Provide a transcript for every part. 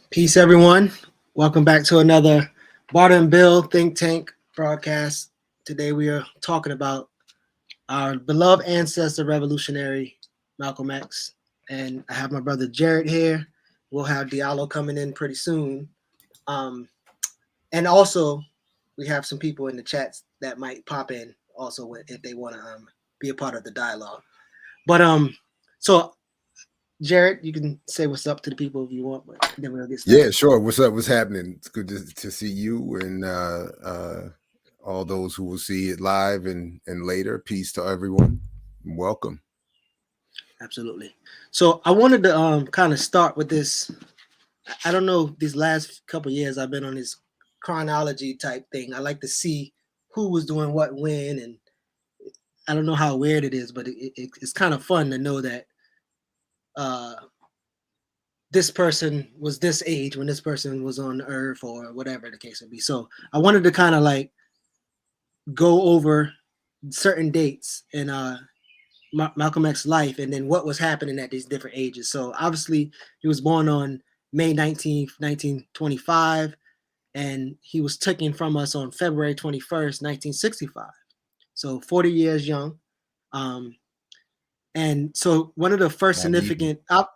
Peace, everyone. Welcome back to another Barter and Bill Think Tank broadcast. Today we are talking about our beloved ancestor, revolutionary Malcolm X. And I have my brother Jared here. We'll have Diallo coming in pretty soon. Um, and also, we have some people in the chats that might pop in also if they want to be a part of the dialogue. But so Jared, you can say what's up to the people if you want, but then we'll get started. Yeah, sure. What's up? What's happening? It's good to see you and all those who will see it live and later. Peace to everyone. Welcome. Absolutely. So I wanted to kind of start with this. I don't know, these last couple of years I've been on this chronology type thing. I like to see who was doing what when, and I don't know how weird it is, but it's kind of fun to know that uh, this person was this age when this person was on Earth or whatever the case would be. So I wanted to kind of like go over certain dates in Malcolm X's life and then what was happening at these different ages. So obviously he was born on May 19th, 1925, and he was taken from us on February 21st, 1965. So 40 years young. And so one of the first significant, one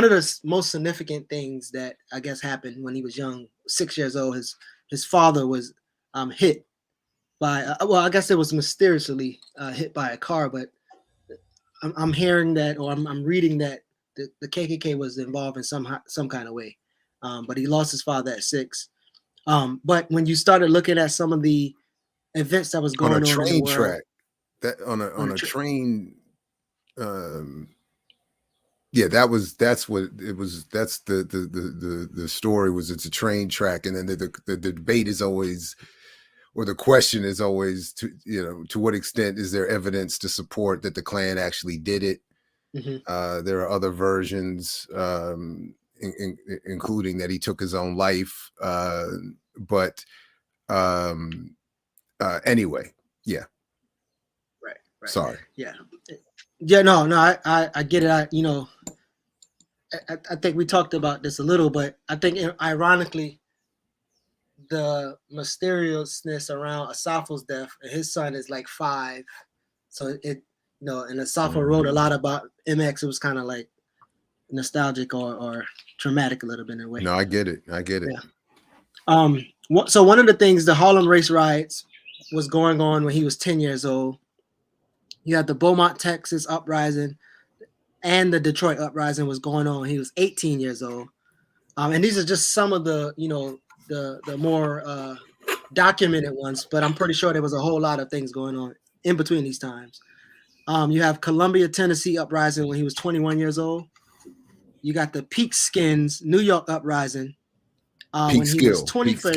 of the most significant things that I guess happened when he was young, 6 years old, his father was hit by, I guess it was mysteriously hit by a car, but I'm hearing that, or I'm reading that the KKK was involved in some kind of way, but he lost his father at 6. But when you started looking at some of the events that was going on in the world, track, that on a train, yeah, that's what it was. That's the story was. It's a train track, and then the debate is always, or the question is always, to what extent is there evidence to support that the Klan actually did it? Mm-hmm. There are other versions, including that he took his own life. But anyway, yeah. Right. Sorry. Yeah. No, I get it. I think we talked about this a little, but I think ironically, the mysteriousness around Asafo's death, and his son is like 5, so and Asafo wrote a lot about MX. It was kind of like nostalgic or traumatic a little bit in a way. No, I get it. Yeah. So one of the things, the Harlem race riots was going on when he was 10 years old. You had the Beaumont, Texas uprising, and the Detroit uprising was going on. He was 18 years old. And these are just some of the, the more documented ones, but I'm pretty sure there was a whole lot of things going on in between these times. You have Columbia, Tennessee uprising when he was 21 years old. You got the Peekskins, New York uprising when he was 24.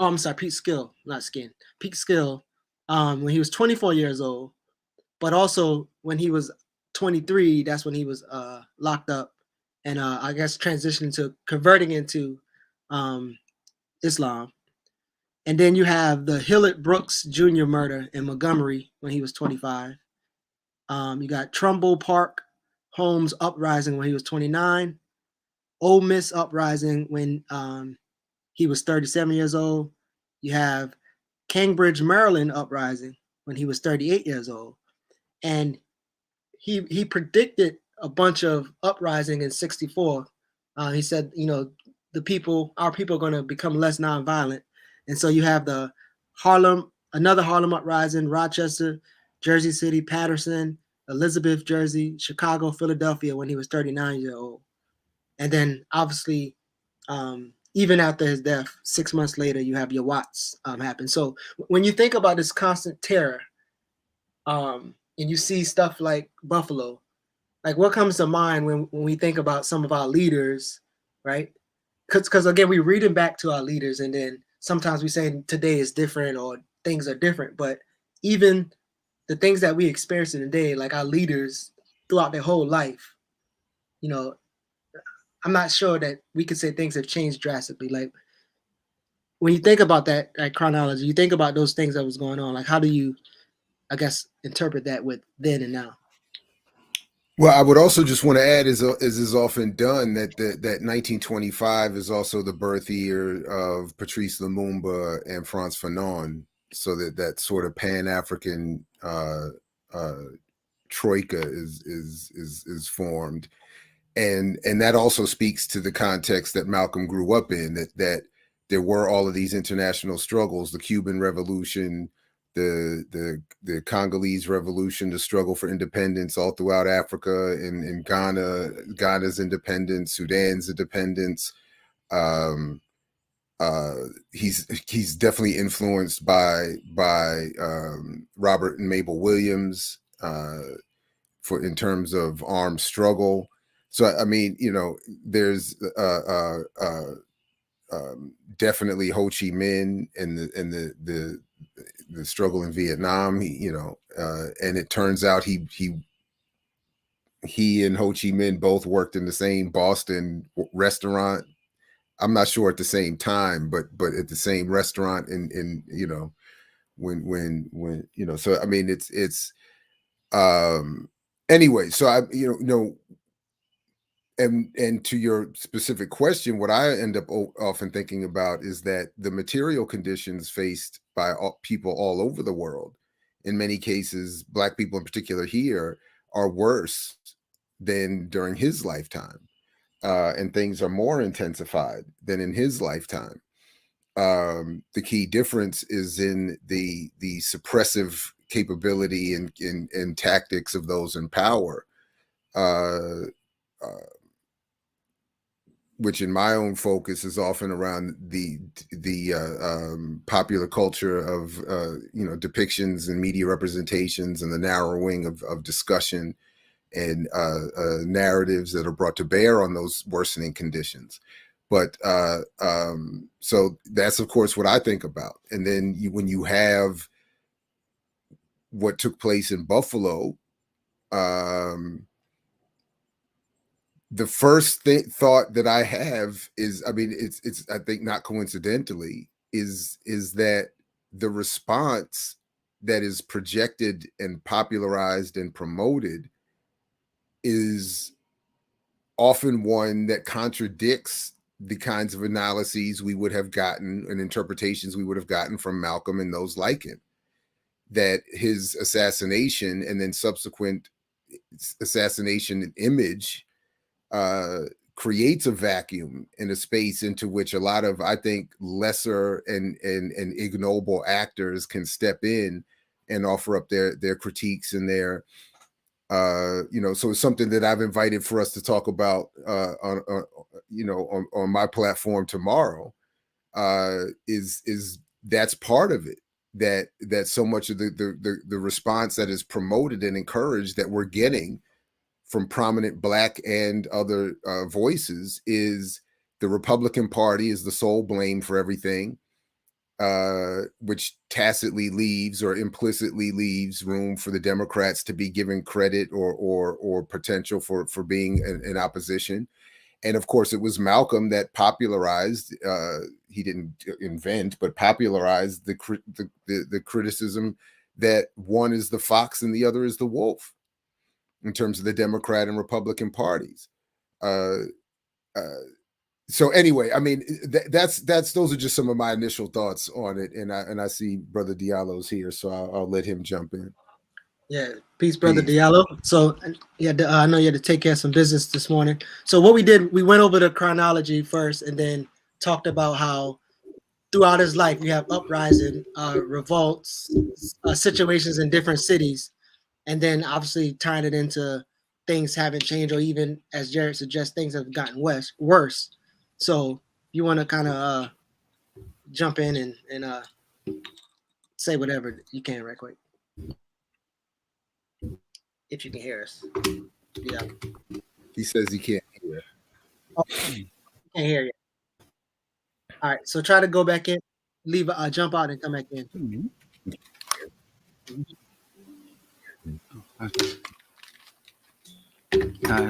Oh, I'm sorry, Peekskill, not Skin. Peekskill when he was 24 years old. But also when he was 23, that's when he was locked up and I guess transitioning to converting into Islam. And then you have the Hillard Brooks Jr. murder in Montgomery when he was 25. You got Trumbull Park Holmes uprising when he was 29. Ole Miss uprising when he was 37 years old. You have Cambridge, Maryland uprising when he was 38 years old. And he predicted a bunch of uprising in 64. He said, our people are going to become less nonviolent. And so you have another Harlem uprising, Rochester, Jersey City, Patterson, Elizabeth, Jersey, Chicago, Philadelphia when he was 39 years old. And then obviously, even after his death, 6 months later, you have your Watts happen. So when you think about this constant terror, and you see stuff like Buffalo, like what comes to mind when we think about some of our leaders, right? Because again, we reading back to our leaders, and then sometimes we say today is different or things are different, but even the things that we experience today, like our leaders throughout their whole life, I'm not sure that we could say things have changed drastically. Like when you think about that chronology, you think about those things that was going on. Like how do you, I guess, interpret that with then and now? Well, I would also just want to add, as is often done, that 1925 is also the birth year of Patrice Lumumba and Frantz Fanon, so that sort of Pan-African uh, troika is formed, and that also speaks to the context that Malcolm grew up in. That there were all of these international struggles, the Cuban Revolution, the Congolese Revolution, the struggle for independence all throughout Africa, in Ghana's independence, Sudan's independence. Um, he's definitely influenced by Robert and Mabel Williams for in terms of armed struggle. So I mean, there's definitely Ho Chi Minh and the struggle in Vietnam. And it turns out he and Ho Chi Minh both worked in the same Boston restaurant. I'm not sure at the same time, but at the same restaurant in when so I mean it's anyway, so I and to your specific question, what I end up often thinking about is that the material conditions faced by people all over the world, in many cases, Black people in particular here, are worse than during his lifetime. And things are more intensified than in his lifetime. The key difference is in the suppressive capability and tactics of those in power. Which in my own focus is often around the popular culture of depictions and media representations and the narrowing of discussion and narratives that are brought to bear on those worsening conditions. But so that's of course what I think about. And then when you have what took place in Buffalo, the first thought that I have is, I mean, it's I think not coincidentally is that the response that is projected and popularized and promoted is often one that contradicts the kinds of analyses we would have gotten and interpretations we would have gotten from Malcolm and those like him. That his assassination and then subsequent assassination image creates a vacuum in a space into which a lot of, I think, lesser and ignoble actors can step in and offer up their critiques and their so it's something that I've invited for us to talk about on my platform tomorrow. Is that's part of it, that so much of the response that is promoted and encouraged that we're getting from prominent Black and other voices is the Republican Party is the sole blame for everything, which tacitly leaves or implicitly leaves room for the Democrats to be given credit or potential for being in opposition. And of course, it was Malcolm that popularized, he didn't invent, but popularized the criticism that one is the fox and the other is the wolf in terms of the Democrat and Republican parties. So anyway, I mean, that's those are just some of my initial thoughts on it. And I see Brother Diallo's here, so I'll let him jump in. Yeah, peace, Brother Diallo. So I know you had to take care of some business this morning. So what we did, we went over the chronology first and then talked about how throughout his life you have uprising, revolts, situations in different cities, and then obviously tying it into things haven't changed, or even as Jared suggests, things have gotten worse. So you want to kind of jump in and say whatever you can right quick, if you can hear us. Yeah. He says he can't hear. Oh, can't hear you. All right, so try to go back in, leave, jump out and come back in. I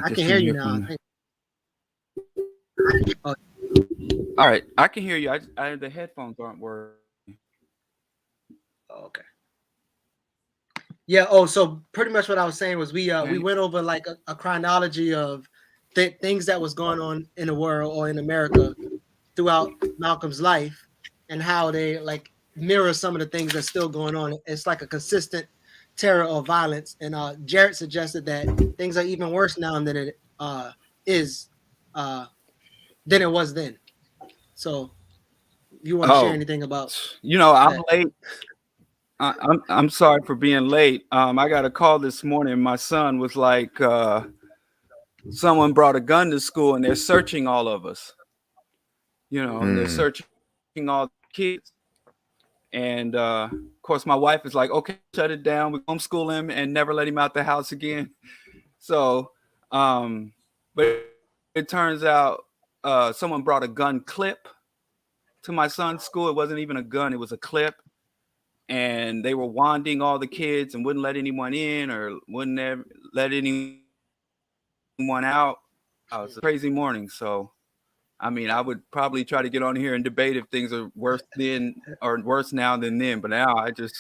can hear you now. Oh. All right, I can hear you. The headphones aren't working. Oh, okay. Yeah. Oh, so pretty much what I was saying was we Man, went over like a chronology of things that was going on in the world or in America throughout Malcolm's life, and how they like mirror some of the things that's still going on. It's like a consistent terror or violence. And Jared suggested that things are even worse now than it is than it was then. So, you want to share oh, anything about I'm that? late. I'm sorry for being late. I got a call this morning. My son was like, someone brought a gun to school and they're searching all of us. And they're Mm. searching all the kids. And of course, my wife is like, okay, shut it down. We homeschool him and never let him out the house again. So, but it turns out someone brought a gun clip to my son's school. It wasn't even a gun, it was a clip. And they were wanding all the kids and wouldn't let anyone in or wouldn't let anyone out. It was a crazy morning. So, I mean, I would probably try to get on here and debate if things are worse then or worse now than then. But now I just,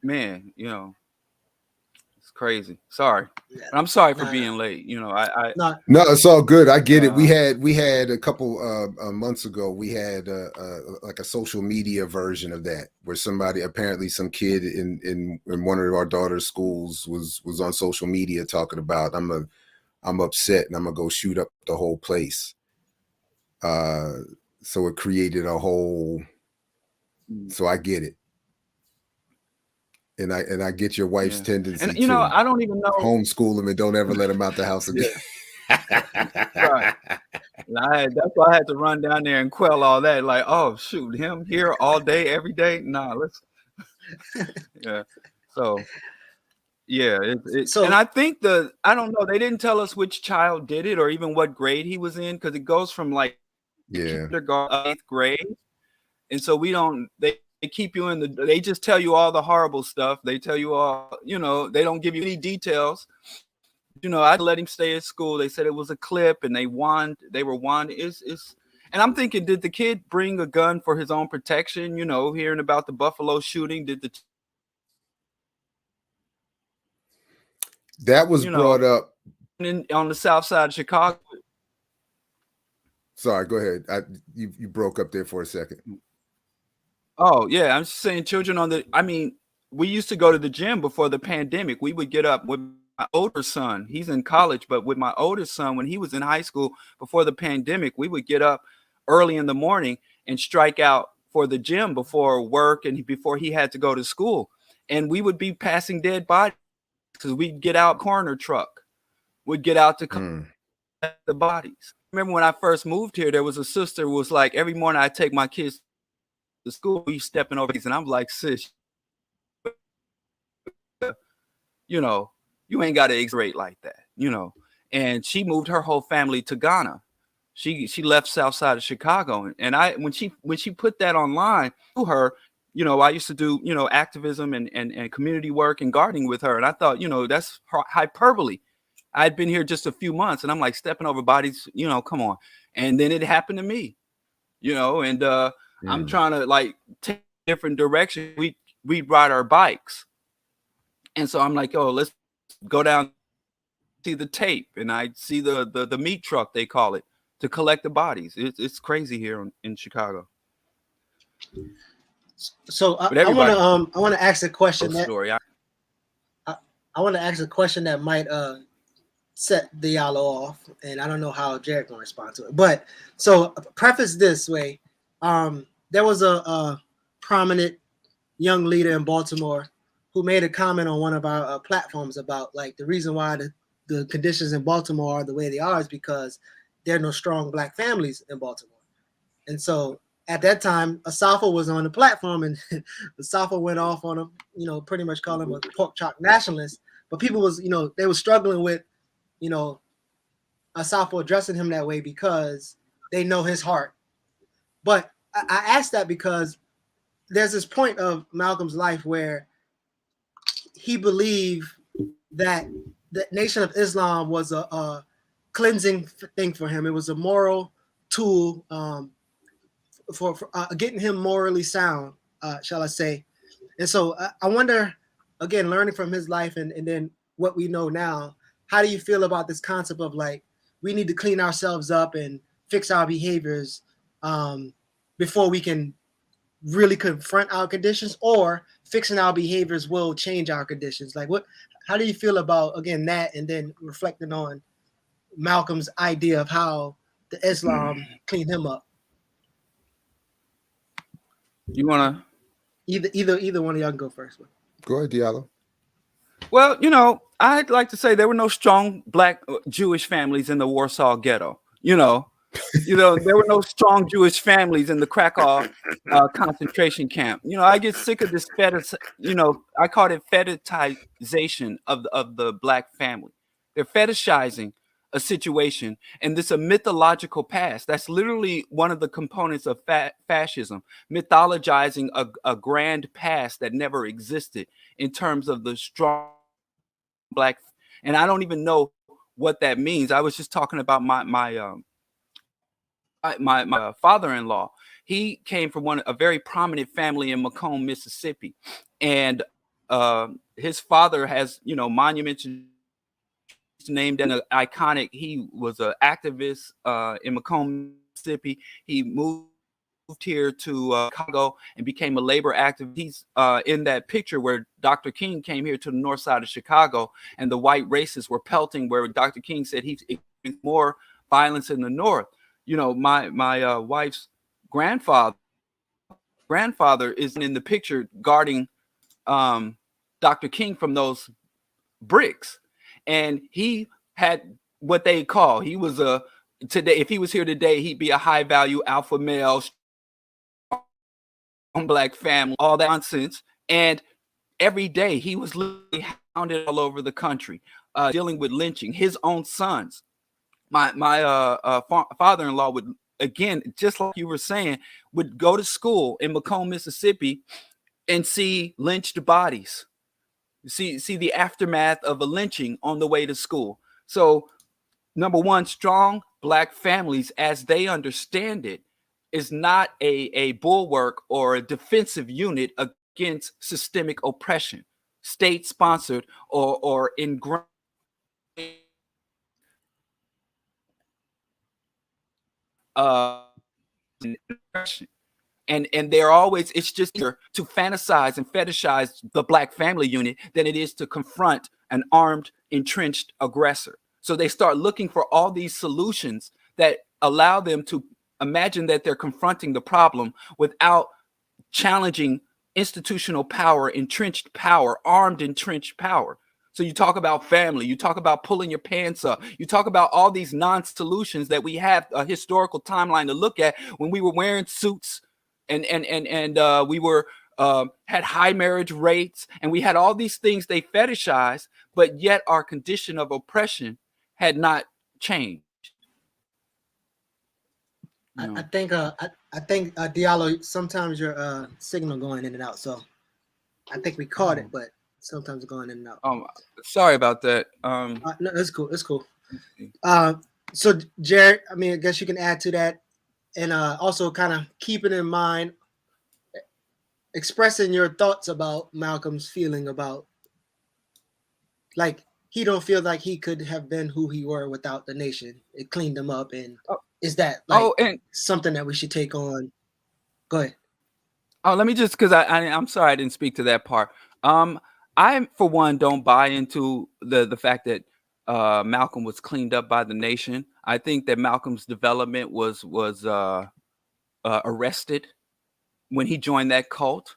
man, it's crazy. Sorry. Yeah. I'm sorry for Nah, being late. I nah. No, it's all good. I get it. We uh, had a couple months ago. We had like a social media version of that, where somebody, apparently some kid in one of our daughter's schools, was on social media talking about, I'm upset and I'm gonna go shoot up the whole place. So it created a whole. So I get it, and I get your wife's yeah. And tendency to I don't even know. homeschool them and don't ever let them out the house again. Yeah, right. And that's why I had to run down there and quell all that. Like, oh shoot, him here all day, every day. Nah, let's yeah. So yeah, and So I think I don't know, they didn't tell us which child did it or even what grade he was in, because it goes from like Yeah. kindergarten, 8th grade. And so they keep you they just tell you all the horrible stuff. They tell you all, they don't give you any details. I let him stay at school. They said it was a clip and they were wand. And I'm thinking, did the kid bring a gun for his own protection? Hearing about the Buffalo shooting, That was brought up. On the south side of Chicago. Sorry, go ahead. You broke up there for a second. Oh, yeah. I'm just saying, we used to go to the gym before the pandemic. We would get up with my older son. He's in college, but with my oldest son, when he was in high school before the pandemic, we would get up early in the morning and strike out for the gym before work and before he had to go to school. And we would be passing dead bodies because we'd get out coroner truck. We'd get out to collect the bodies. Remember when I first moved here, there was a sister who was like, every morning I take my kids to school, we stepping over these, and I'm like, sis, you ain't got to exaggerate like that, And she moved her whole family to Ghana. She left south side of Chicago, and when she put that online to her, I used to do activism and community work and gardening with her, and I thought that's hyperbole. I'd been here just a few months, and I'm like stepping over bodies, come on. And then it happened to me, and I'm trying to like take a different direction. We'd ride our bikes. And so I'm like, oh, let's go down, see the tape. And I see the meat truck, they call it, to collect the bodies. It's crazy here in Chicago. So I want to ask a question story. I want to ask a question that might set the y'all off, and I don't know how Jared can respond to it. But so preface this way: there was a prominent young leader in Baltimore who made a comment on one of our platforms about like the reason why the conditions in Baltimore are the way they are is because there are no strong black families in Baltimore. And so at that time, Asafo was on the platform, and Asafo went off on him, pretty much calling him a pork chop nationalist. But people was, they were struggling with, Asafo addressing him that way because they know his heart. But I asked that because there's this point of Malcolm's life where he believed that the Nation of Islam was a cleansing thing for him. It was a moral tool for getting him morally sound, shall I say. And so I wonder again, learning from his life and then what we know now, how do you feel about this concept of like, we need to clean ourselves up and fix our behaviors before we can really confront our conditions, or fixing our behaviors will change our conditions? Like, how do you feel about, again, that, and then reflecting on Malcolm's idea of how the Islam cleaned him up? You want to? Either one of y'all can go first. Go ahead, Diallo. Well, I'd like to say there were no strong Black Jewish families in the Warsaw Ghetto. There were no strong Jewish families in the Krakow concentration camp. I get sick of this I call it fetishization of the Black family. They're fetishizing a situation, and this a mythological past. That's literally one of the components of fascism, mythologizing a grand past that never existed in terms of the strong Black. And I don't even know what that means. I was just talking about my father-in-law. He came from a very prominent family in Macomb, Mississippi, and his father has monuments named and iconic. He was an activist in Macomb, Mississippi. He moved here to Chicago and became a labor activist. He's in that picture where Dr. King came here to the north side of Chicago, and the white racists were pelting where Dr. King said he's experienced more violence in the north. My wife's grandfather is in the picture guarding Dr. King from those bricks. And he had what they call, he was today, if he was here today, he'd be a high value alpha male, Black family, all that nonsense. And every day he was literally hounded all over the country, dealing with lynching his own sons. My father-in-law would, again, just like you were saying, would go to school in Macomb, Mississippi, and see lynched bodies. See the aftermath of a lynching on the way to school. So, number one, strong Black families, as they understand it, is not a bulwark or a defensive unit against systemic oppression, state-sponsored or ingrained. And they're always, it's just easier to fantasize and fetishize the Black family unit than it is to confront an armed, entrenched aggressor. So they start looking for all these solutions that allow them to imagine that they're confronting the problem without challenging institutional power, entrenched power, armed, entrenched power. So you talk about family, you talk about pulling your pants up, you talk about all these non-solutions that we have a historical timeline to look at when we were wearing suits and we were had high marriage rates, and we had all these things they fetishized, but yet our condition of oppression had not changed. I think Diallo, sometimes your signal going in and out, so I think we caught it, but sometimes it's going in and out. Sorry about that. No, it's cool. It's cool. So Jared, I mean, I guess you can add to that, and also kind of keeping in mind, expressing your thoughts about Malcolm's feeling about, like, he don't feel like he could have been who he were without the nation. It cleaned him up, and is that like something that we should take on? Go ahead. Let me just, because I'm sorry I didn't speak to that part. I, for one, don't buy into the fact that Malcolm was cleaned up by the nation. I think that Malcolm's development was arrested when he joined that cult.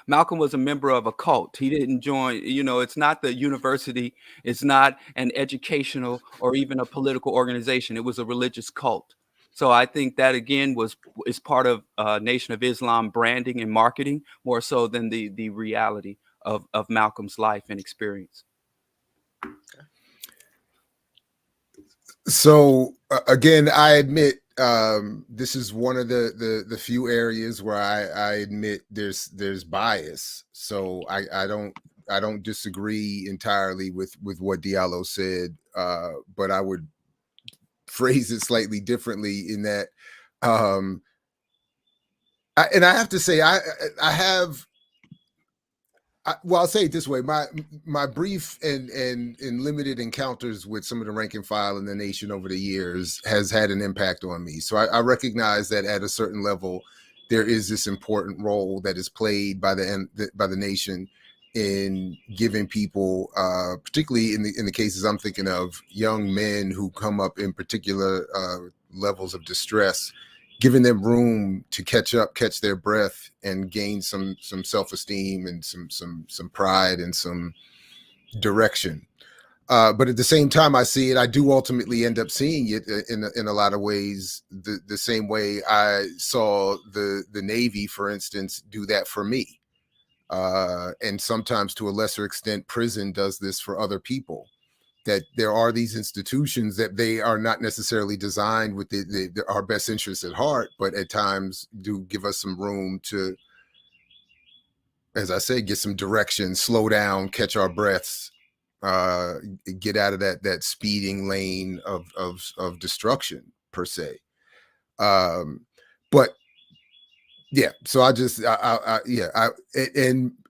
Malcolm was a member of a cult. He didn't join, it's not the university. It's not an educational or even a political organization. It was a religious cult. So I think that, again, is part of Nation of Islam branding and marketing, more so than the reality of Malcolm's life and experience. So again, I admit this is one of the few areas where I admit there's bias. So I don't disagree entirely with what Diallo said, but I would phrase it slightly differently in that, and I have to say I Well, I'll say it this way: my brief and limited encounters with some of the rank and file in the nation over the years has had an impact on me. So I recognize that at a certain level, there is this important role that is played by the nation in giving people, particularly in the cases I'm thinking of, young men who come up in particular levels of distress, giving them room to catch their breath, and gain some self-esteem and some pride and some direction. But at the same time, I see it. I do ultimately end up seeing it in a lot of ways, the same way I saw the Navy, for instance, do that for me. And sometimes, to a lesser extent, prison does this for other people. That there are these institutions that they are not necessarily designed with our best interests at heart, but at times do give us some room to, as I say, get some direction, slow down, catch our breaths, get out of that speeding lane of destruction per se. But yeah, so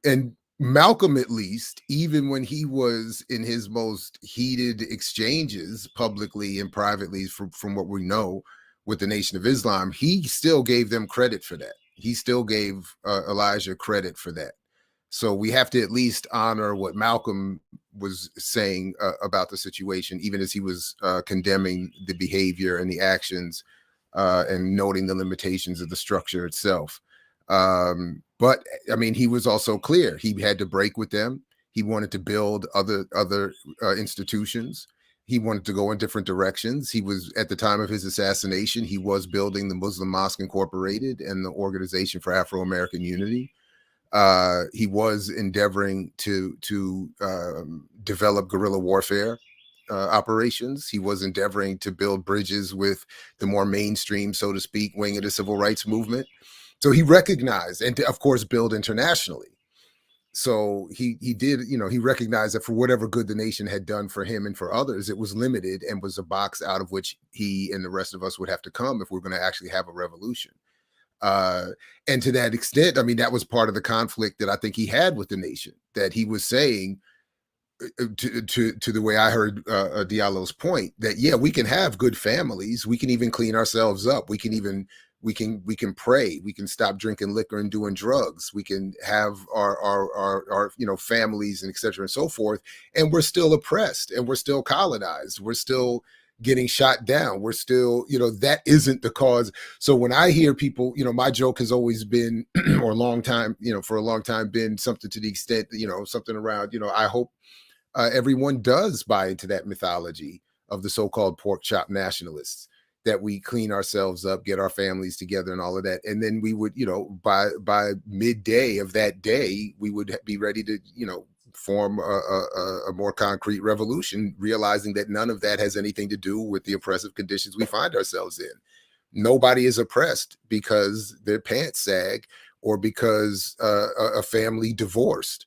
and Malcolm, at least, even when he was in his most heated exchanges publicly and privately, from what we know with the Nation of Islam, he still gave them credit for that. He still gave Elijah credit for that. So we have to at least honor what Malcolm was saying about the situation, even as he was condemning the behavior and the actions, and noting the limitations of the structure itself. But I mean, he was also clear. He had to break with them. He wanted to build other institutions. He wanted to go in different directions. He was, at the time of his assassination, he was building the Muslim Mosque Incorporated and the Organization for Afro-American Unity. He was endeavoring to develop guerrilla warfare operations. He was endeavoring to build bridges with the more mainstream, so to speak, wing of the civil rights movement. So he recognized, and of course, build internationally. So he did, he recognized that for whatever good the nation had done for him and for others, it was limited and was a box out of which he and the rest of us would have to come if we're going to actually have a revolution. And to that extent, I mean, that was part of the conflict that I think he had with the nation, that he was saying, to the way I heard Diallo's point, that yeah, we can have good families, we can even clean ourselves up, we can pray, we can stop drinking liquor and doing drugs, we can have our families and et cetera and so forth, and we're still oppressed, and we're still colonized, we're still getting shot down, we're still, that isn't the cause. So when I hear people, my joke has always been, or for a long time been something to the extent, something around, I hope everyone does buy into that mythology of the so-called pork chop nationalists, that we clean ourselves up, get our families together and all of that. And then we would, by midday of that day, we would be ready to, form a more concrete revolution, realizing that none of that has anything to do with the oppressive conditions we find ourselves in. Nobody is oppressed because their pants sag, or because a family divorced.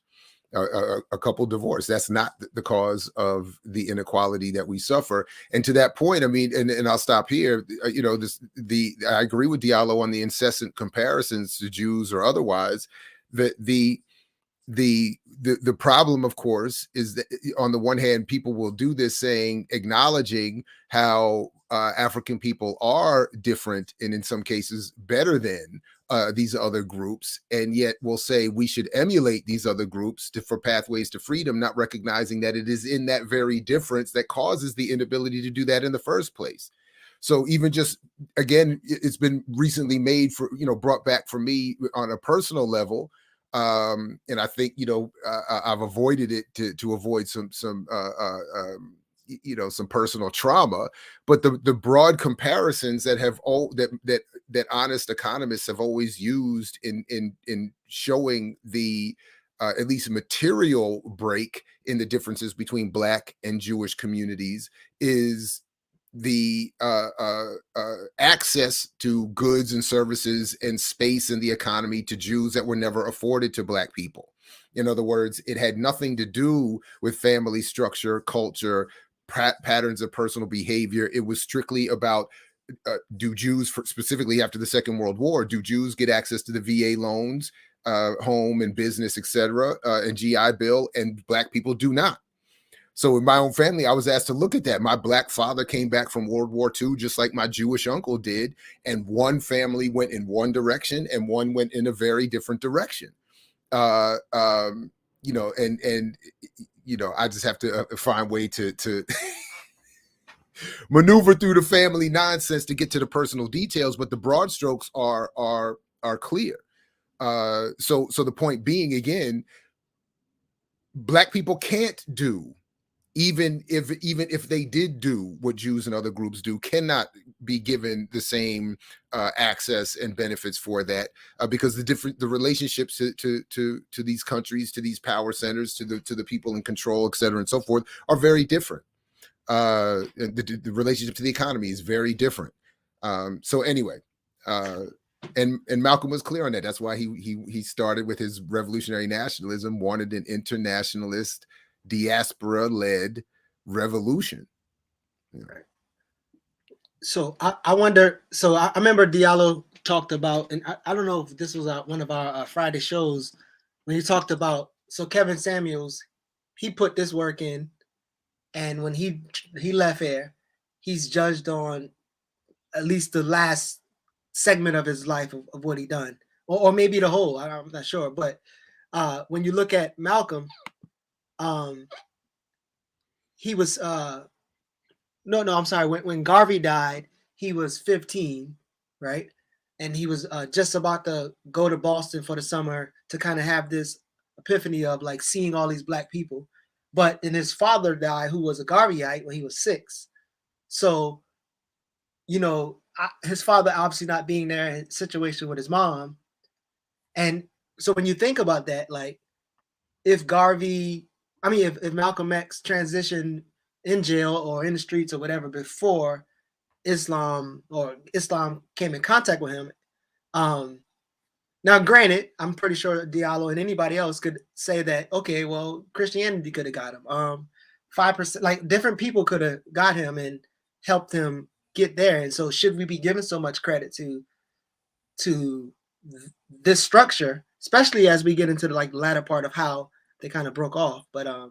A couple divorced. That's not the cause of the inequality that we suffer. And to that point, I mean, and I'll stop here. I agree with Diallo on the incessant comparisons to Jews or otherwise. The problem, of course, is that on the one hand, people will do this acknowledging how African people are different, and in some cases better than these other groups, and yet will say we should emulate these other groups for pathways to freedom, not recognizing that it is in that very difference that causes the inability to do that in the first place. So even just, again, it's been recently made brought back for me on a personal level. And I think, I've avoided it to avoid some personal trauma, but the broad comparisons that have that honest economists have always used in showing the at least material break in the differences between Black and Jewish communities is the access to goods and services and space in the economy to Jews that were never afforded to Black people. In other words, it had nothing to do with family structure, culture, patterns of personal behavior. It was strictly about do Jews, specifically after the Second World War, do Jews get access to the VA loans home and business, etc., and GI Bill, and Black people do not. So in my own family, I was asked to look at that. My Black father came back from World War II, just like my Jewish uncle did. And one family went in one direction and one went in a very different direction. You know, and you know, I just have to find a way to maneuver through the family nonsense to get to the personal details, but the broad strokes are clear. So the point being, again, Black people can't do, even if they did do what Jews and other groups do, cannot be given the same access and benefits for that, because the relationships to these countries, to these power centers, to the people in control, et cetera, and so forth, are very different. The relationship to the economy is very different. So anyway, and Malcolm was clear on that. That's why he started with his revolutionary nationalism, wanted an internationalist, diaspora-led revolution. Right. So I wonder. So I remember Diallo talked about, and I don't know if this was one of our Friday shows, when he talked about. So Kevin Samuels, he put this work in, and when he left here, he's judged on at least the last segment of his life of what he done, or maybe the whole. I'm not sure, but when you look at Malcolm, he was no, I'm sorry. When Garvey died, he was 15, right? And he was just about to go to Boston for the summer to kind of have this epiphany of like seeing all these Black people. But then his father died, who was a Garveyite, when he was 6. So, you know, his father obviously not being there in a situation with his mom. And so when you think about that, like if Malcolm X transitioned in jail or in the streets or whatever before Islam came in contact with him. Now, granted, I'm pretty sure Diallo and anybody else could say that, okay, well, Christianity could have got him. 5%, like different people could have got him and helped him get there. And so should we be giving so much credit to this structure, especially as we get into the like latter part of how they kind of broke off? But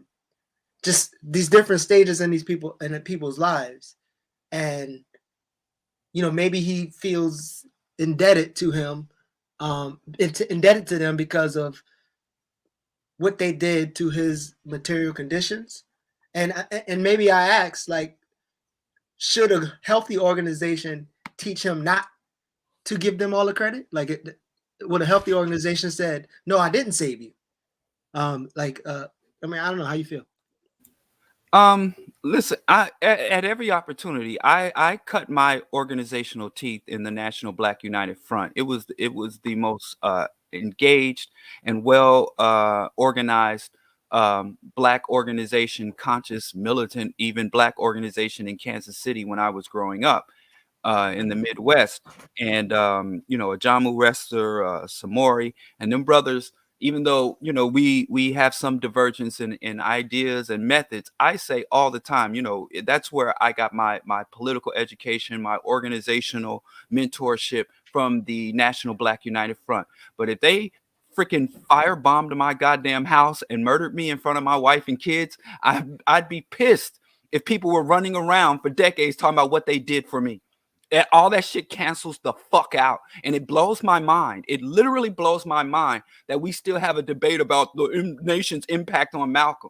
just these different stages in people's lives, and you know, maybe he feels indebted to him, indebted to them because of what they did to his material conditions, and maybe I ask, like, should a healthy organization teach him not to give them all the credit? Like, would a healthy organization said, "No, I didn't save you"? I mean, I don't know how you feel. Listen, at every opportunity, I cut my organizational teeth in the National Black United Front. It was the most engaged and well organized Black organization, conscious, militant, even Black organization in Kansas City when I was growing up in the Midwest. And you know, a Jamu Wrestler, Samori, and them brothers. Even though, you know, we have some divergence in ideas and methods, I say all the time, you know, that's where I got my political education, my organizational mentorship from the National Black United Front. But if they freaking firebombed my goddamn house and murdered me in front of my wife and kids, I'd be pissed if people were running around for decades talking about what they did for me. All that shit cancels the fuck out. And it blows my mind. It literally blows my mind that we still have a debate about the nation's impact on Malcolm.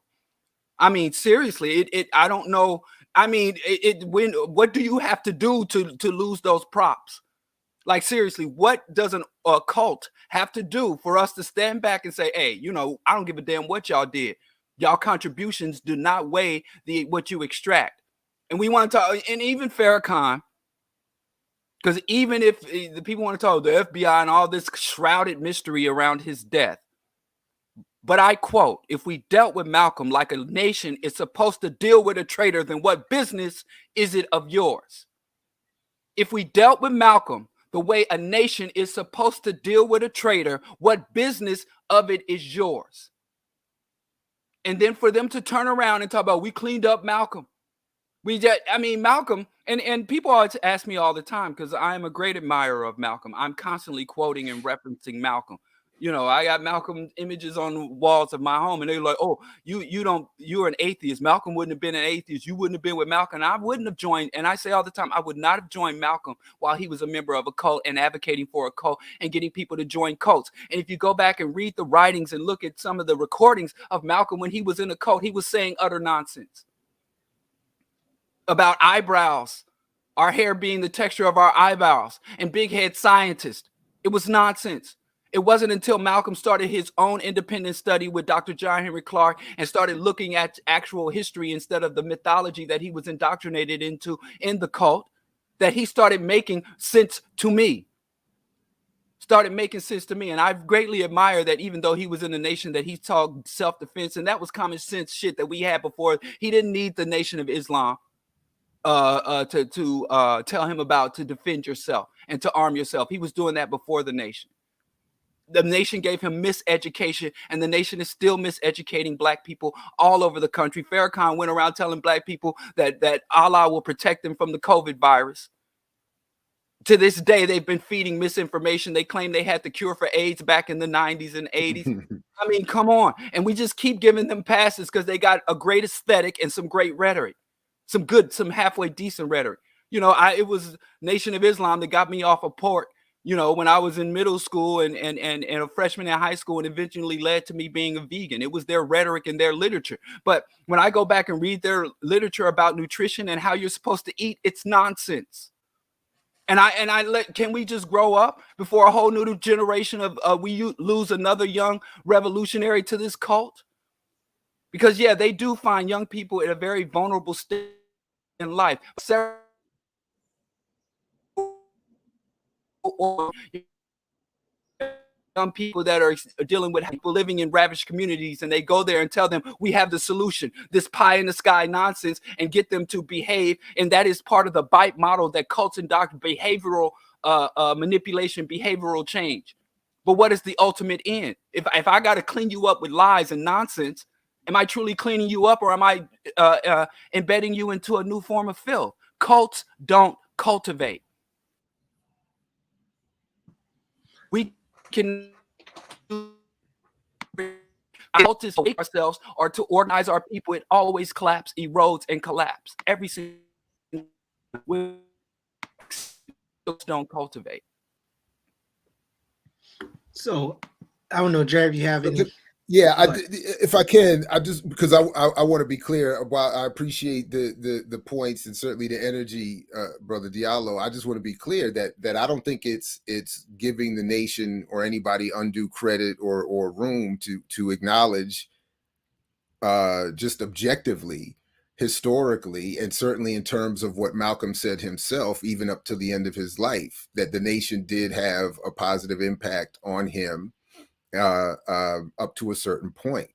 I mean, seriously, I don't know. I mean, what do you have to do to lose those props? Like, seriously, what does a cult have to do for us to stand back and say, hey, you know, I don't give a damn what y'all did. Y'all contributions do not weigh what you extract. And we want to talk, and even Farrakhan, because even if the people want to talk the FBI and all this shrouded mystery around his death, but I quote, if we dealt with Malcolm like a nation is supposed to deal with a traitor, then what business is it of yours? If we dealt with Malcolm the way a nation is supposed to deal with a traitor, what business of it is yours? And then for them to turn around and talk about, we cleaned up Malcolm. Malcolm, and people always ask me all the time, because I am a great admirer of Malcolm. I'm constantly quoting and referencing Malcolm. You know, I got Malcolm images on the walls of my home, and they're like, "Oh, you're an atheist. Malcolm wouldn't have been an atheist. You wouldn't have been with Malcolm." And I wouldn't have joined. And I say all the time, I would not have joined Malcolm while he was a member of a cult and advocating for a cult and getting people to join cults. And if you go back and read the writings and look at some of the recordings of Malcolm when he was in a cult, he was saying utter nonsense about eyebrows, our hair being the texture of our eyebrows, and big head scientists. It was nonsense. It wasn't until Malcolm started his own independent study with Dr. John Henry Clark and started looking at actual history instead of the mythology that he was indoctrinated into in the cult that he started making sense to me. And I greatly admire that even though he was in a nation that he taught self-defense, and that was common sense shit that we had before. He didn't need the Nation of Islam to tell him about to defend yourself and to arm yourself. He was doing that before the nation. The nation gave him miseducation, and the nation is still miseducating black people all over the country. Farrakhan went around telling black people that Allah will protect them from the COVID virus. To this day, they've been feeding misinformation. They claim they had the cure for AIDS back in the 90s and 80s. I mean, come on. And we just keep giving them passes because they got a great aesthetic and some great rhetoric, some halfway decent rhetoric. You know, it was Nation of Islam that got me off of pork, you know, when I was in middle school and a freshman in high school, and eventually led to me being a vegan. It was their rhetoric and their literature. But when I go back and read their literature about nutrition and how you're supposed to eat, it's nonsense. Can we just grow up before a whole new generation of we lose another young revolutionary to this cult? Because yeah, they do find young people at a very vulnerable state in life. Or young people that are dealing with people living in ravaged communities, and they go there and tell them we have the solution, this pie in the sky nonsense, and get them to behave. And that is part of the BITE model that cults and doctrine, behavioral manipulation, behavioral change. But what is the ultimate end? If I got to clean you up with lies and nonsense, am I truly cleaning you up, or am I embedding you into a new form of filth? Cults don't cultivate. We can cultists make ourselves or to organize our people. It always collapses, erodes, and collapse. Every single don't cultivate. So I don't know, Jared, if you have any. Yeah, if I can, I just because I want to be clear about. I appreciate the points and certainly the energy, Brother Diallo. I just want to be clear that I don't think it's giving the nation or anybody undue credit or room to acknowledge, just objectively, historically, and certainly in terms of what Malcolm said himself, even up to the end of his life, that the nation did have a positive impact on him. Up to a certain point.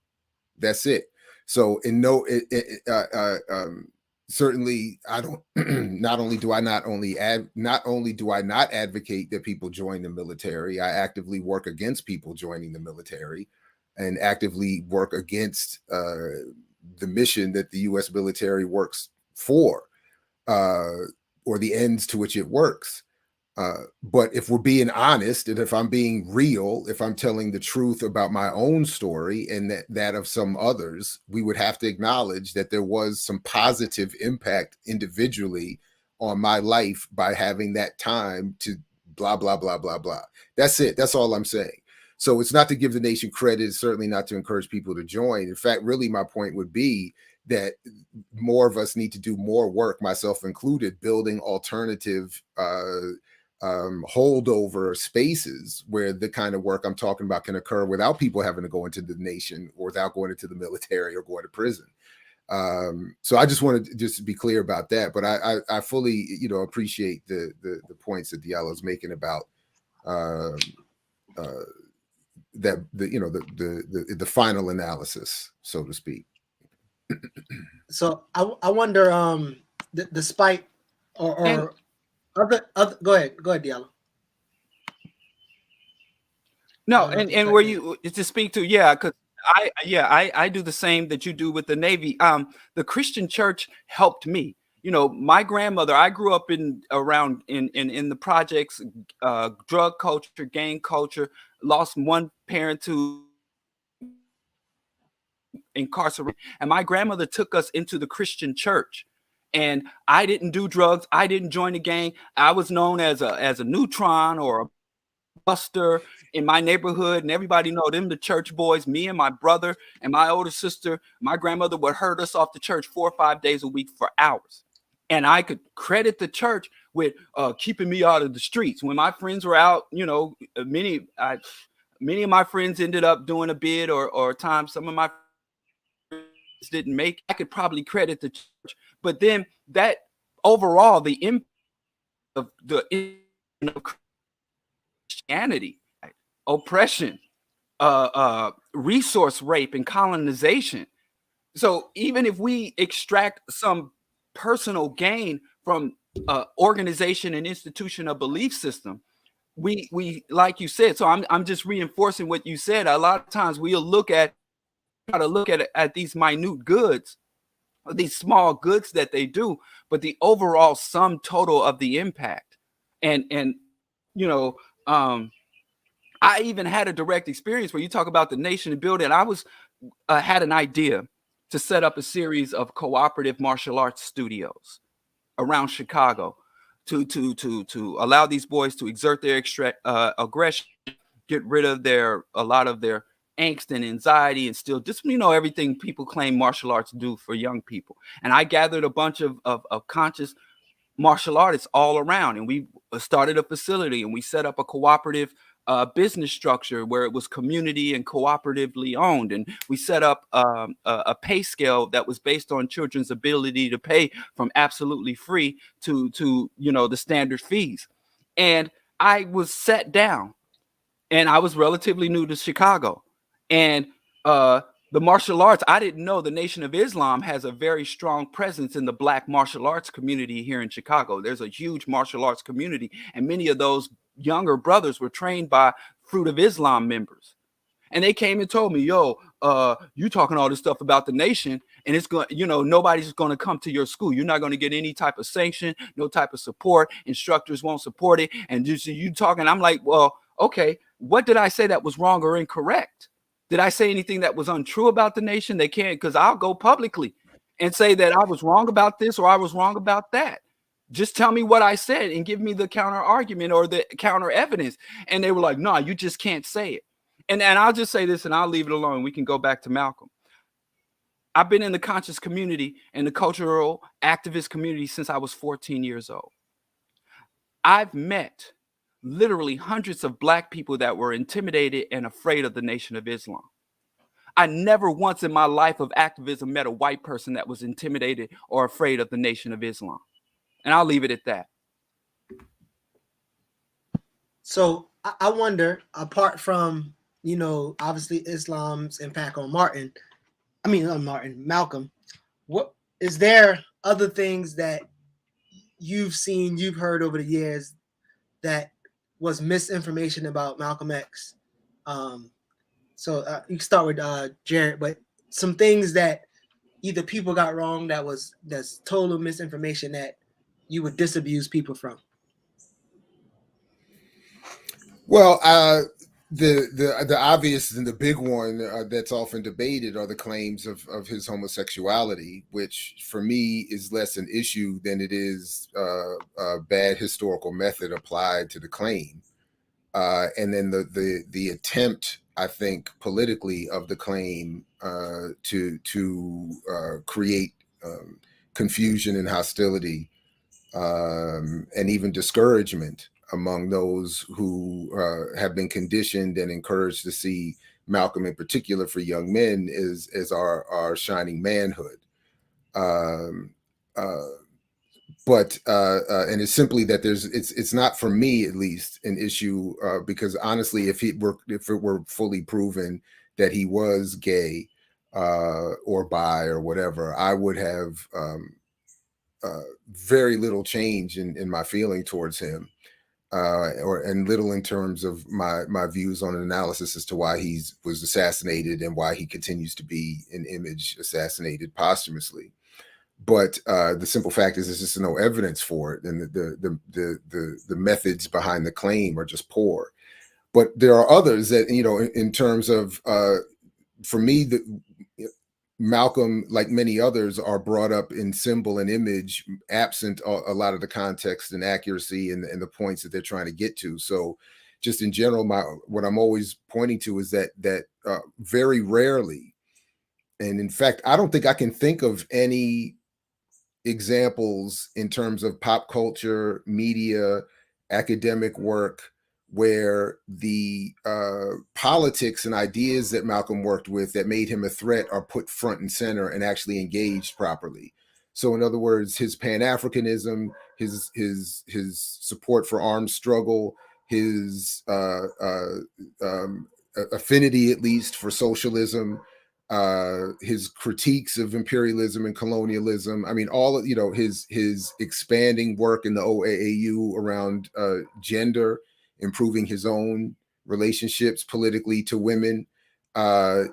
That's it. So certainly I don't not only do I not advocate that people join the military, I actively work against people joining the military and actively work against the mission that the US military works for, or the ends to which it works. But if we're being honest, and if I'm being real, if I'm telling the truth about my own story and that of some others, we would have to acknowledge that there was some positive impact individually on my life by having that time to blah, blah, blah, blah, blah. That's it. That's all I'm saying. So it's not to give the nation credit, it's certainly not to encourage people to join. In fact, really my point would be that more of us need to do more work, myself included, building alternative holdover spaces where the kind of work I'm talking about can occur without people having to go into the nation or without going into the military or going to prison. So I just wanted to just be clear about that. But I fully, appreciate the points that Diallo's making about that the final analysis, so to speak. So I wonder, despite or other go ahead, Diallo. No, and where you to speak to, because I do the same that you do with the Navy. The Christian church helped me. you know, my grandmother, I grew up in the projects, drug culture, gang culture, lost one parent to incarceration. And my grandmother took us into the Christian church. And I didn't do drugs. I didn't join the gang. I was known as a neutron or a buster in my neighborhood, and everybody know them the church boys. Me and my brother and my older sister, my grandmother would herd us off to church 4 or 5 days a week for hours. And I could credit the church with keeping me out of the streets. When my friends were out, you know, many of my friends ended up doing a bid or time. Some of my friends didn't make. I could probably credit the church, but then that overall, the impact of the Christianity, oppression, resource rape, and colonization. So even if we extract some personal gain from organization and institution of belief system, we like you said. So I'm just reinforcing what you said. A lot of times we'll try to look at these minute goods, these small goods that they do, but the overall sum total of the impact. And you know, I even had a direct experience where you talk about the nation building. I was had an idea to set up a series of cooperative martial arts studios around Chicago to allow these boys to exert their aggression, get rid of a lot of their angst and anxiety, and still just, you know, everything people claim martial arts do for young people. And I gathered a bunch of conscious martial artists all around, and we started a facility, and we set up a cooperative business structure where it was community and cooperatively owned, and we set up a pay scale that was based on children's ability to pay from absolutely free to you know, the standard fees. And I was sat down, and I was relatively new to Chicago, and the martial arts, I didn't know the Nation of Islam has a very strong presence in the Black martial arts community here in Chicago. There's a huge martial arts community, and many of those younger brothers were trained by Fruit of Islam members. And they came and told me, yo, you talking all this stuff about the nation, and it's going, you know, nobody's going to come to your school. You're not going to get any type of sanction, no type of support. Instructors won't support it. And just you talking, I'm like, well, okay, what did I say that was wrong or incorrect? Did I say anything that was untrue about the nation? They can't, because I'll go publicly and say that I was wrong about this or I was wrong about that. Just tell me what I said and give me the counter argument or the counter evidence. And they were like, no, you just can't say it. And I'll just say this and I'll leave it alone. We can go back to Malcolm. I've been in the conscious community and the cultural activist community since I was 14 years old. I've met literally hundreds of Black people that were intimidated and afraid of the Nation of Islam. I never once in my life of activism met a white person that was intimidated or afraid of the Nation of Islam. And I'll leave it at that. So I wonder, apart from, you know, obviously Islam's impact on Malcolm, what is there other things that you've seen, you've heard over the years that was misinformation about Malcolm X? So you can start with Jared, but some things that either people got wrong that's total misinformation that you would disabuse people from. Well, the obvious and the big one that's often debated are the claims of his homosexuality, which for me is less an issue than it is a bad historical method applied to the claim. And then the attempt, I think, politically of the claim to create confusion and hostility and even discouragement among those who have been conditioned and encouraged to see Malcolm in particular for young men as our shining manhood. But it's simply that it's not, for me at least, an issue because honestly, if it were fully proven that he was gay or bi or whatever, I would have very little change in my feeling towards him, and little in terms of my views on an analysis as to why he was assassinated and why he continues to be an image assassinated posthumously. But the simple fact is, there's just no evidence for it, and the methods behind the claim are just poor. But there are others that, in terms of, for me, Malcolm, like many others, are brought up in symbol and image, absent a lot of the context and accuracy and the points that they're trying to get to. So, just in general, what I'm always pointing to is that very rarely, and in fact, I don't think I can think of any examples in terms of pop culture, media, academic work, where the politics and ideas that Malcolm worked with that made him a threat are put front and center and actually engaged properly. So, in other words, his Pan-Africanism, his support for armed struggle, his affinity, at least, for socialism, his critiques of imperialism and colonialism. I mean, all of, his expanding work in the OAAU around gender, improving his own relationships politically to women, in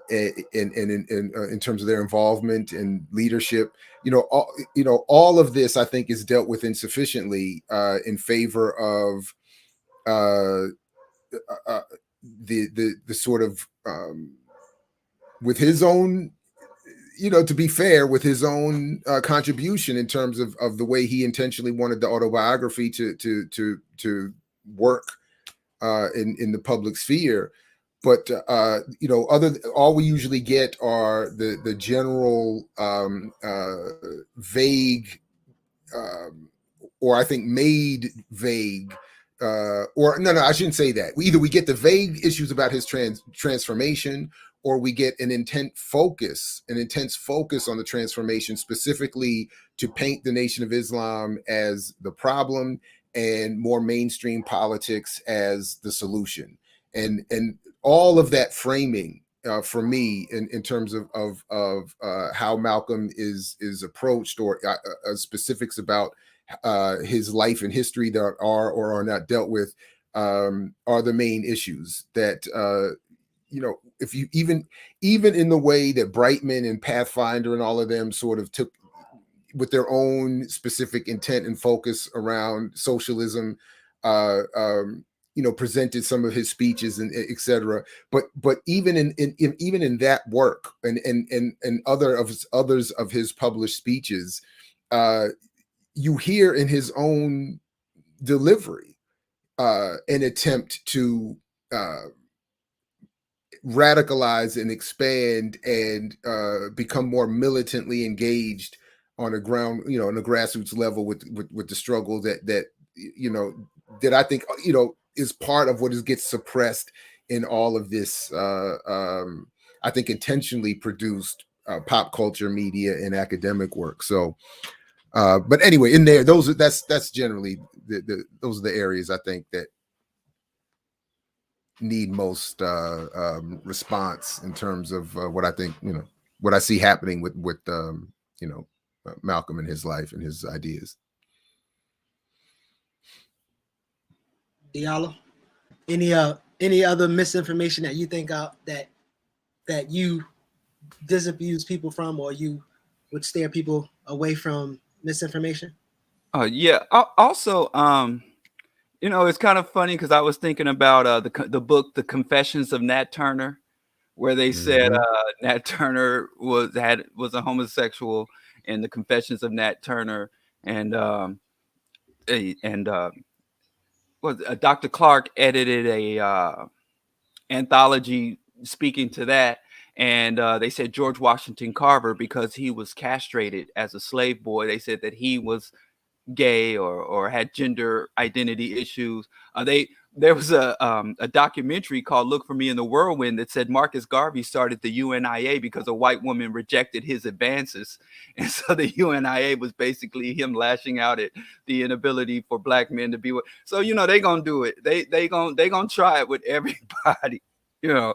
terms of their involvement and leadership. All of this, I think, is dealt with insufficiently in favor of the sort of with his own, to be fair, with his own contribution in terms of the way he intentionally wanted the autobiography to work in the public sphere. But all we usually get are the general vague, or I think made vague, or no, I shouldn't say that. Either we get the vague issues about his transformation, or we get an intense focus on the transformation, specifically to paint the Nation of Islam as the problem and more mainstream politics as the solution. And all of that framing, for me, in terms of how Malcolm is approached, or specifics about his life and history that are or are not dealt with, are the main issues that, if you even in the way that Brightman and Pathfinder and all of them sort of took with their own specific intent and focus around socialism, presented some of his speeches and etc. But even in that work and others of his published speeches, you hear in his own delivery an attempt to radicalize and expand and become more militantly engaged on a ground, on a grassroots level with the struggle that I think is part of what gets suppressed in all of this. I think intentionally produced pop culture, media, and academic work. So, but anyway, in there, that's generally those are the areas I think that need most response in terms of what I think, what I see happening with Malcolm and his life and his ideas. Diallo, any other misinformation that you think that you disabuse people from, or you would steer people away from misinformation? Yeah. Also, it's kind of funny because I was thinking about the book, The Confessions of Nat Turner, where they said Nat Turner was a homosexual, in The Confessions of Nat Turner, and Dr. Clark edited a anthology speaking to that, and they said George Washington Carver, because he was castrated as a slave boy, they said that he was gay or had gender identity issues. There was a documentary called Look for Me in the Whirlwind that said Marcus Garvey started the UNIA because a white woman rejected his advances. And so the UNIA was basically him lashing out at the inability for black men to be with. So, they gonna do it. They gonna try it with everybody, So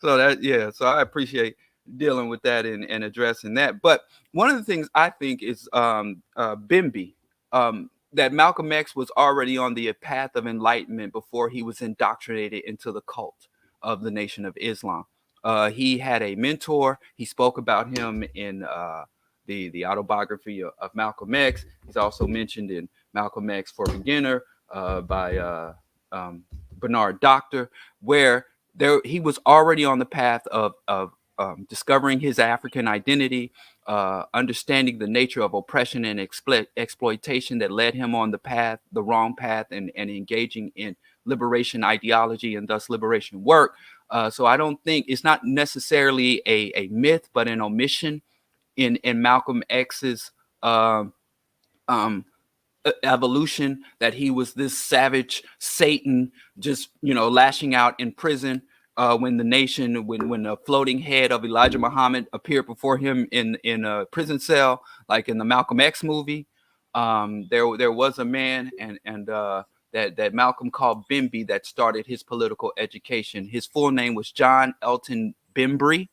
that, yeah. So I appreciate dealing with that and addressing that. But one of the things I think is Bimby, that Malcolm X was already on the path of enlightenment before he was indoctrinated into the cult of the Nation of Islam. He had a mentor. He spoke about him in the autobiography of Malcolm X. He's also mentioned in Malcolm X for Beginner by Bernard Doctor, where he was already on the path of discovering his African identity, understanding the nature of oppression and exploitation that led him on the wrong path, and engaging in liberation ideology and thus liberation work. So I don't think it's not necessarily a myth, but an omission in Malcolm X's evolution, that he was this savage Satan, just lashing out in prison. When a floating head of Elijah Muhammad appeared before him in a prison cell, like in the Malcolm X movie, there was a man and that Malcolm called Bimby that started his political education. His full name was John Elton Bembry.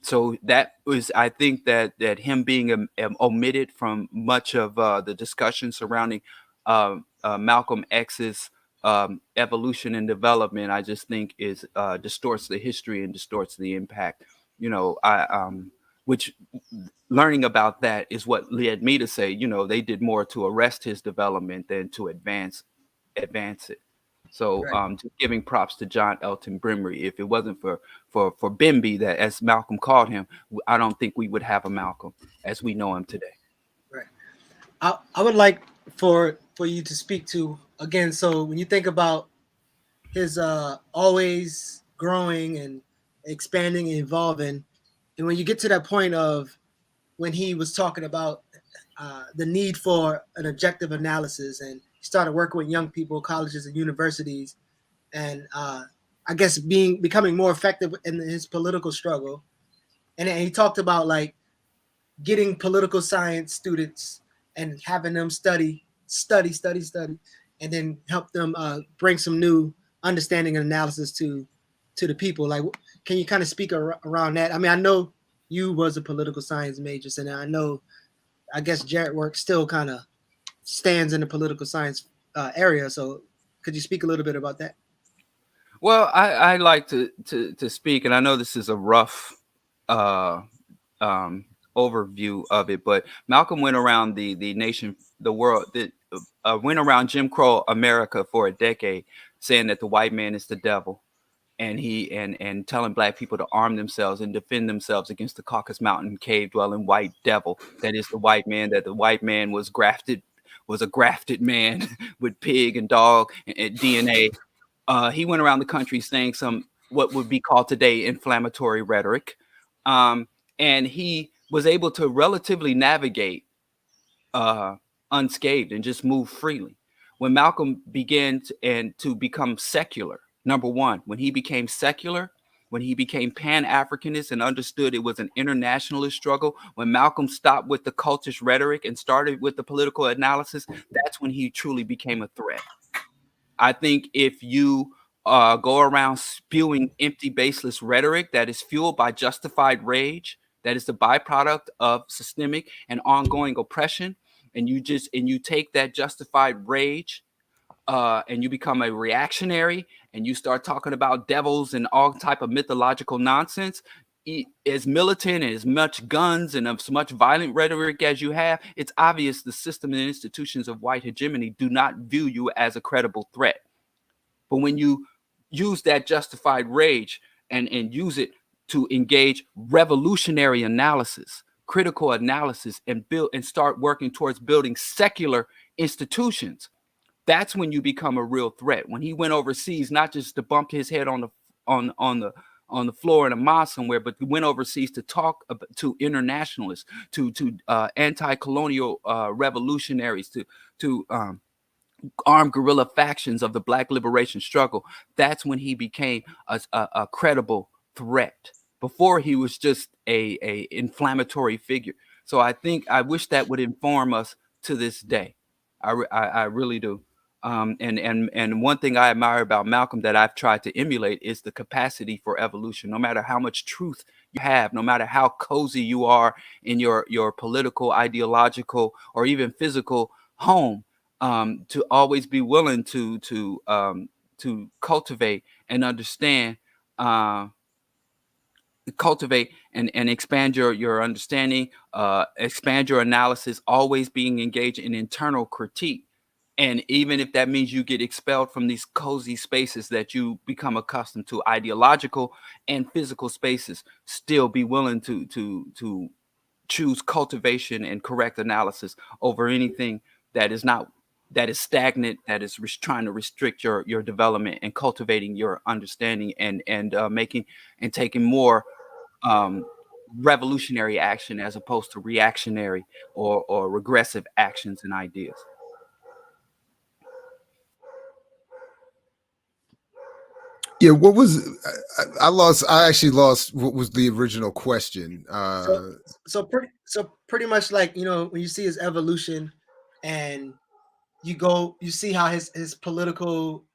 So that was, I think that him being omitted from much of the discussion surrounding Malcolm X's evolution and development, I just think is distorts the history and distorts the impact. Which learning about that is what led me to say, they did more to arrest his development than to advance it. So just giving props to John Elton Brimley. If it wasn't for Bimby, that as Malcolm called him, I don't think we would have a Malcolm as we know him today. Right. I would like for you to speak to again. So when you think about his always growing and expanding and evolving, and when you get to that point of when he was talking about the need for an objective analysis, and he started working with young people, colleges and universities, and I guess becoming more effective in his political struggle. And he talked about like getting political science students and having them study, and then help them bring some new understanding and analysis to the people. Like, can you kind of speak around that? I mean, I know you was a political science major, and I guess Jared work still kind of stands in the political science area. So could you speak a little bit about that? Well, I like to speak, and I know this is a rough overview of it, but Malcolm went around the nation, the world, went around Jim Crow America for a decade, saying that the white man is the devil, and telling black people to arm themselves and defend themselves against the Caucasus Mountain cave dwelling white devil that is the white man. That the white man was a grafted man with pig and dog and DNA. He went around the country saying some what would be called today inflammatory rhetoric, and he was able to relatively navigate unscathed and just move freely. When Malcolm began to become secular, number one, when he became secular, when he became Pan-Africanist and understood it was an internationalist struggle, when Malcolm stopped with the cultist rhetoric and started with the political analysis, that's when he truly became a threat. I think if you go around spewing empty, baseless rhetoric that is fueled by justified rage, that is the byproduct of systemic and ongoing oppression, and you take that justified rage and you become a reactionary, and you start talking about devils and all type of mythological nonsense, as militant and as much guns and as much violent rhetoric as you have, it's obvious the system and institutions of white hegemony do not view you as a credible threat. But when you use that justified rage and use it to engage revolutionary analysis, critical analysis, and build and start working towards building secular institutions, that's when you become a real threat. When he went overseas, not just to bump his head on the floor in a mosque somewhere, but he went overseas to talk to internationalists, to anti-colonial revolutionaries, to armed guerrilla factions of the Black liberation struggle. That's when he became a credible threat. Before, he was just a inflammatory figure. So I wish that would inform us to this day. I really do. And one thing I admire about Malcolm that I've tried to emulate is the capacity for evolution. No matter how much truth you have, no matter how cozy you are in your political, ideological, or even physical home, to always be willing to cultivate and understand cultivate and expand your understanding, expand your analysis, always being engaged in internal critique. And even if that means you get expelled from these cozy spaces that you become accustomed to, ideological and physical spaces, still be willing to choose cultivation and correct analysis over anything that is not, that is stagnant, that is trying to restrict your development, and cultivating your understanding, and making and taking more um, revolutionary action as opposed to reactionary or regressive actions and ideas. Yeah, what was I lost? I actually lost what was the original question. So pretty much, like, when you see his evolution, and you see how his political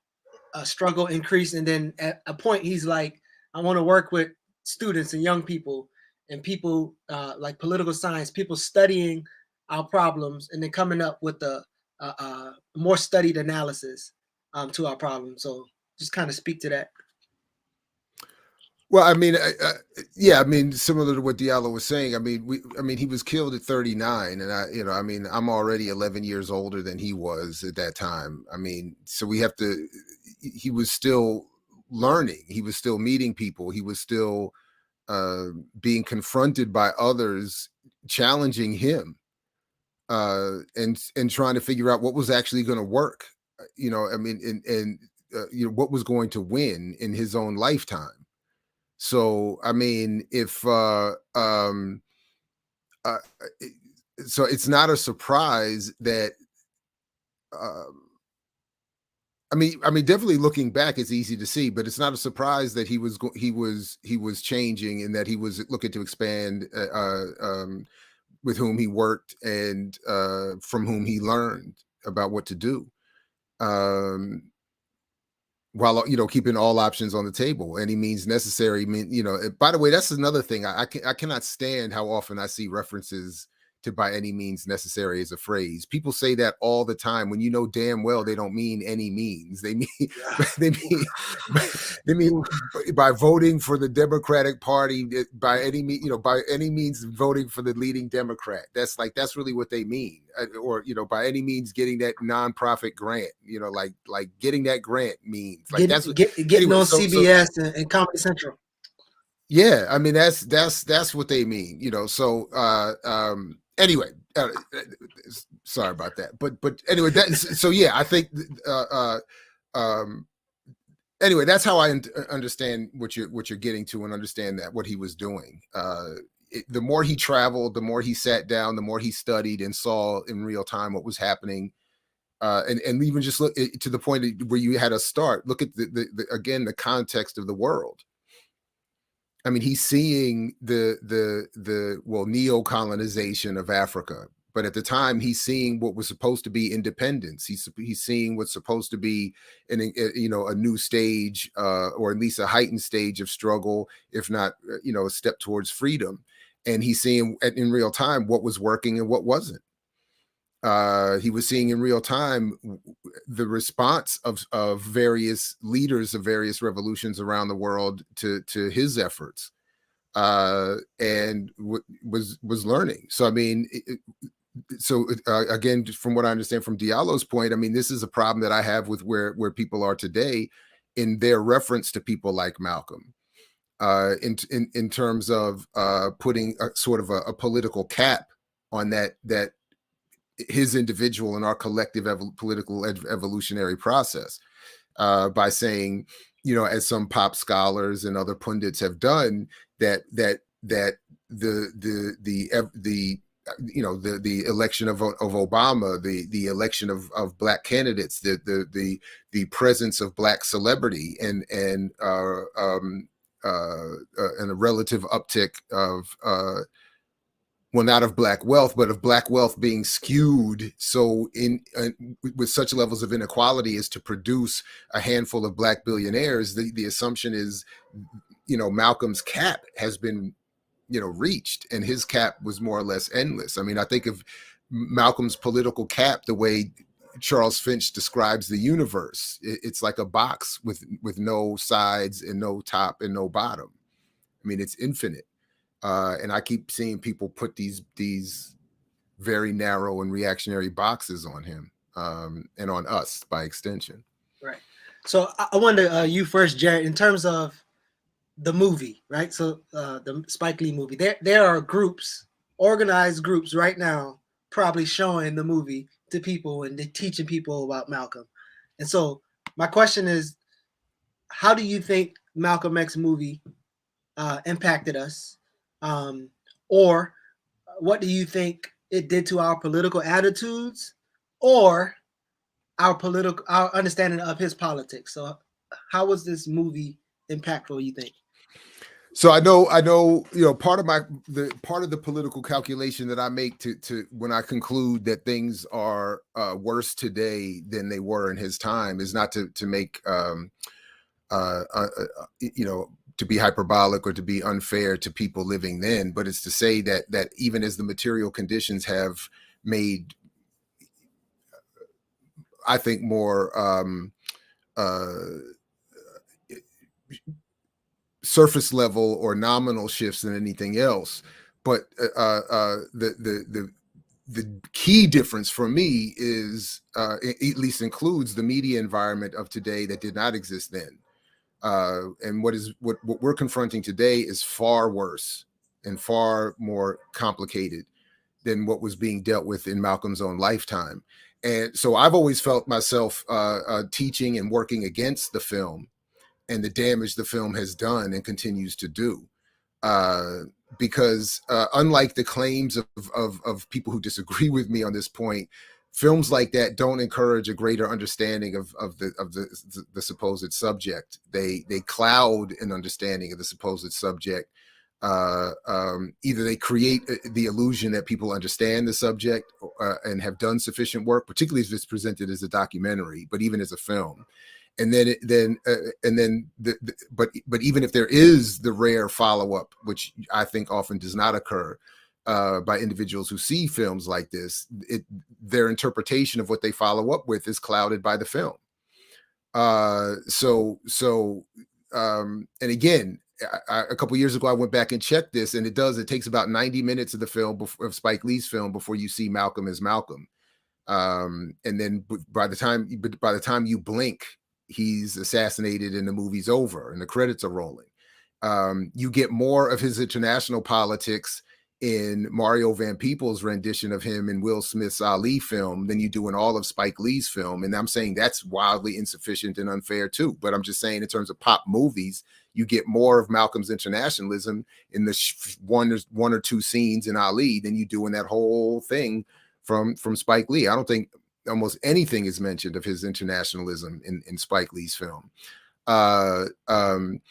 struggle increased, and then at a point he's like, I want to work with students and young people and people like political science, people studying our problems and then coming up with a more studied analysis to our problems. So just kind of speak to that. Well, I mean, yeah, I mean, similar to what Diallo was saying. I mean, he was killed at 39, and I mean, I'm already 11 years older than he was at that time. I mean, so we have to. He was still learning. He was still meeting people. He was still being confronted by others, challenging him, and trying to figure out what was actually going to work. I mean, and what was going to win in his own lifetime. So, I mean, if so it's not a surprise that definitely looking back, it's easy to see, but it's not a surprise that he was changing, and that he was looking to expand with whom he worked, and from whom he learned about what to do. While keeping all options on the table, any means necessary. By the way, that's another thing. I cannot stand how often I see references to "by any means necessary" as a phrase. People say that all the time when damn well they don't mean any means. They mean they mean by voting for the Democratic Party, by any means voting for the leading Democrat. That's really what they mean. Or by any means getting that nonprofit grant. Like getting that grant means like getting anyway, on CBS and Comedy Central. Yeah, I mean that's what they mean. So anyway, sorry about that. But anyway, so yeah, I think anyway, that's how I understand what you're getting to, and understand that what he was doing. The more he traveled, the more he sat down, the more he studied and saw in real time what was happening. And even just look to the point where you had to start. Look at again the context of the world. I mean, he's seeing the neo-colonization of Africa, but at the time he's seeing what was supposed to be independence. He's seeing what's supposed to be a new stage, or at least a heightened stage of struggle, if not a step towards freedom. And he's seeing in real time what was working and what wasn't. He was seeing in real time the response of various leaders of various revolutions around the world to his efforts, and was learning. So I mean, again, from what I understand from Diallo's point, I mean, this is a problem that I have with where people are today in their reference to people like Malcolm, in terms of putting a sort of a political cap on that his individual and our collective political evolutionary process, by saying, as some pop scholars and other pundits have done, that the election of Obama, the election of Black candidates, the presence of Black celebrity, and a relative uptick of not of Black wealth, but of Black wealth being skewed so with such levels of inequality as to produce a handful of Black billionaires. The assumption is, Malcolm's cap has been, reached, and his cap was more or less endless. I mean, I think of Malcolm's political cap the way Charles Finch describes the universe. It's like a box with no sides and no top and no bottom. I mean, it's infinite. And I keep seeing people put these very narrow and reactionary boxes on him, and on us by extension. Right. So I wonder, you first, Jared, in terms of the movie, right? So the Spike Lee movie, there are groups, organized groups right now, probably showing the movie to people and they're teaching people about Malcolm. And so my question is, how do you think Malcolm X movie impacted us? Or what do you think it did to our political attitudes or our understanding of his politics? So how was this movie impactful, you think? So I know, part of the political calculation that I make to when I conclude that things are worse today than they were in his time is not to make to be hyperbolic or to be unfair to people living then, but it's to say that even as the material conditions have made, I think, more surface level or nominal shifts than anything else. But the key difference for me is, at least includes the media environment of today that did not exist then. And what we're confronting today is far worse and far more complicated than what was being dealt with in Malcolm's own lifetime. And so I've always felt myself teaching and working against the film and the damage the film has done and continues to do. Because unlike the claims of people who disagree with me on this point, films like that don't encourage a greater understanding of the supposed subject. They cloud an understanding of the supposed subject. Either they create the illusion that people understand the subject and have done sufficient work, particularly if it's presented as a documentary, but even as a film. And but even if there is the rare follow-up, which I think often does not occur by individuals who see films like this, their interpretation of what they follow up with is clouded by the film. And again, a couple of years ago, I went back and checked this, and it takes about 90 minutes of the film, of Spike Lee's film, before you see Malcolm as Malcolm. And then by the time you blink, he's assassinated and the movie's over and the credits are rolling. You get more of his international politics in Mario Van Peebles' rendition of him in Will Smith's Ali film than you do in all of Spike Lee's film. And I'm saying that's wildly insufficient and unfair too. But I'm just saying, in terms of pop movies, you get more of Malcolm's internationalism in the one or two scenes in Ali than you do in that whole thing from Spike Lee. I don't think almost anything is mentioned of his internationalism in Spike Lee's film. And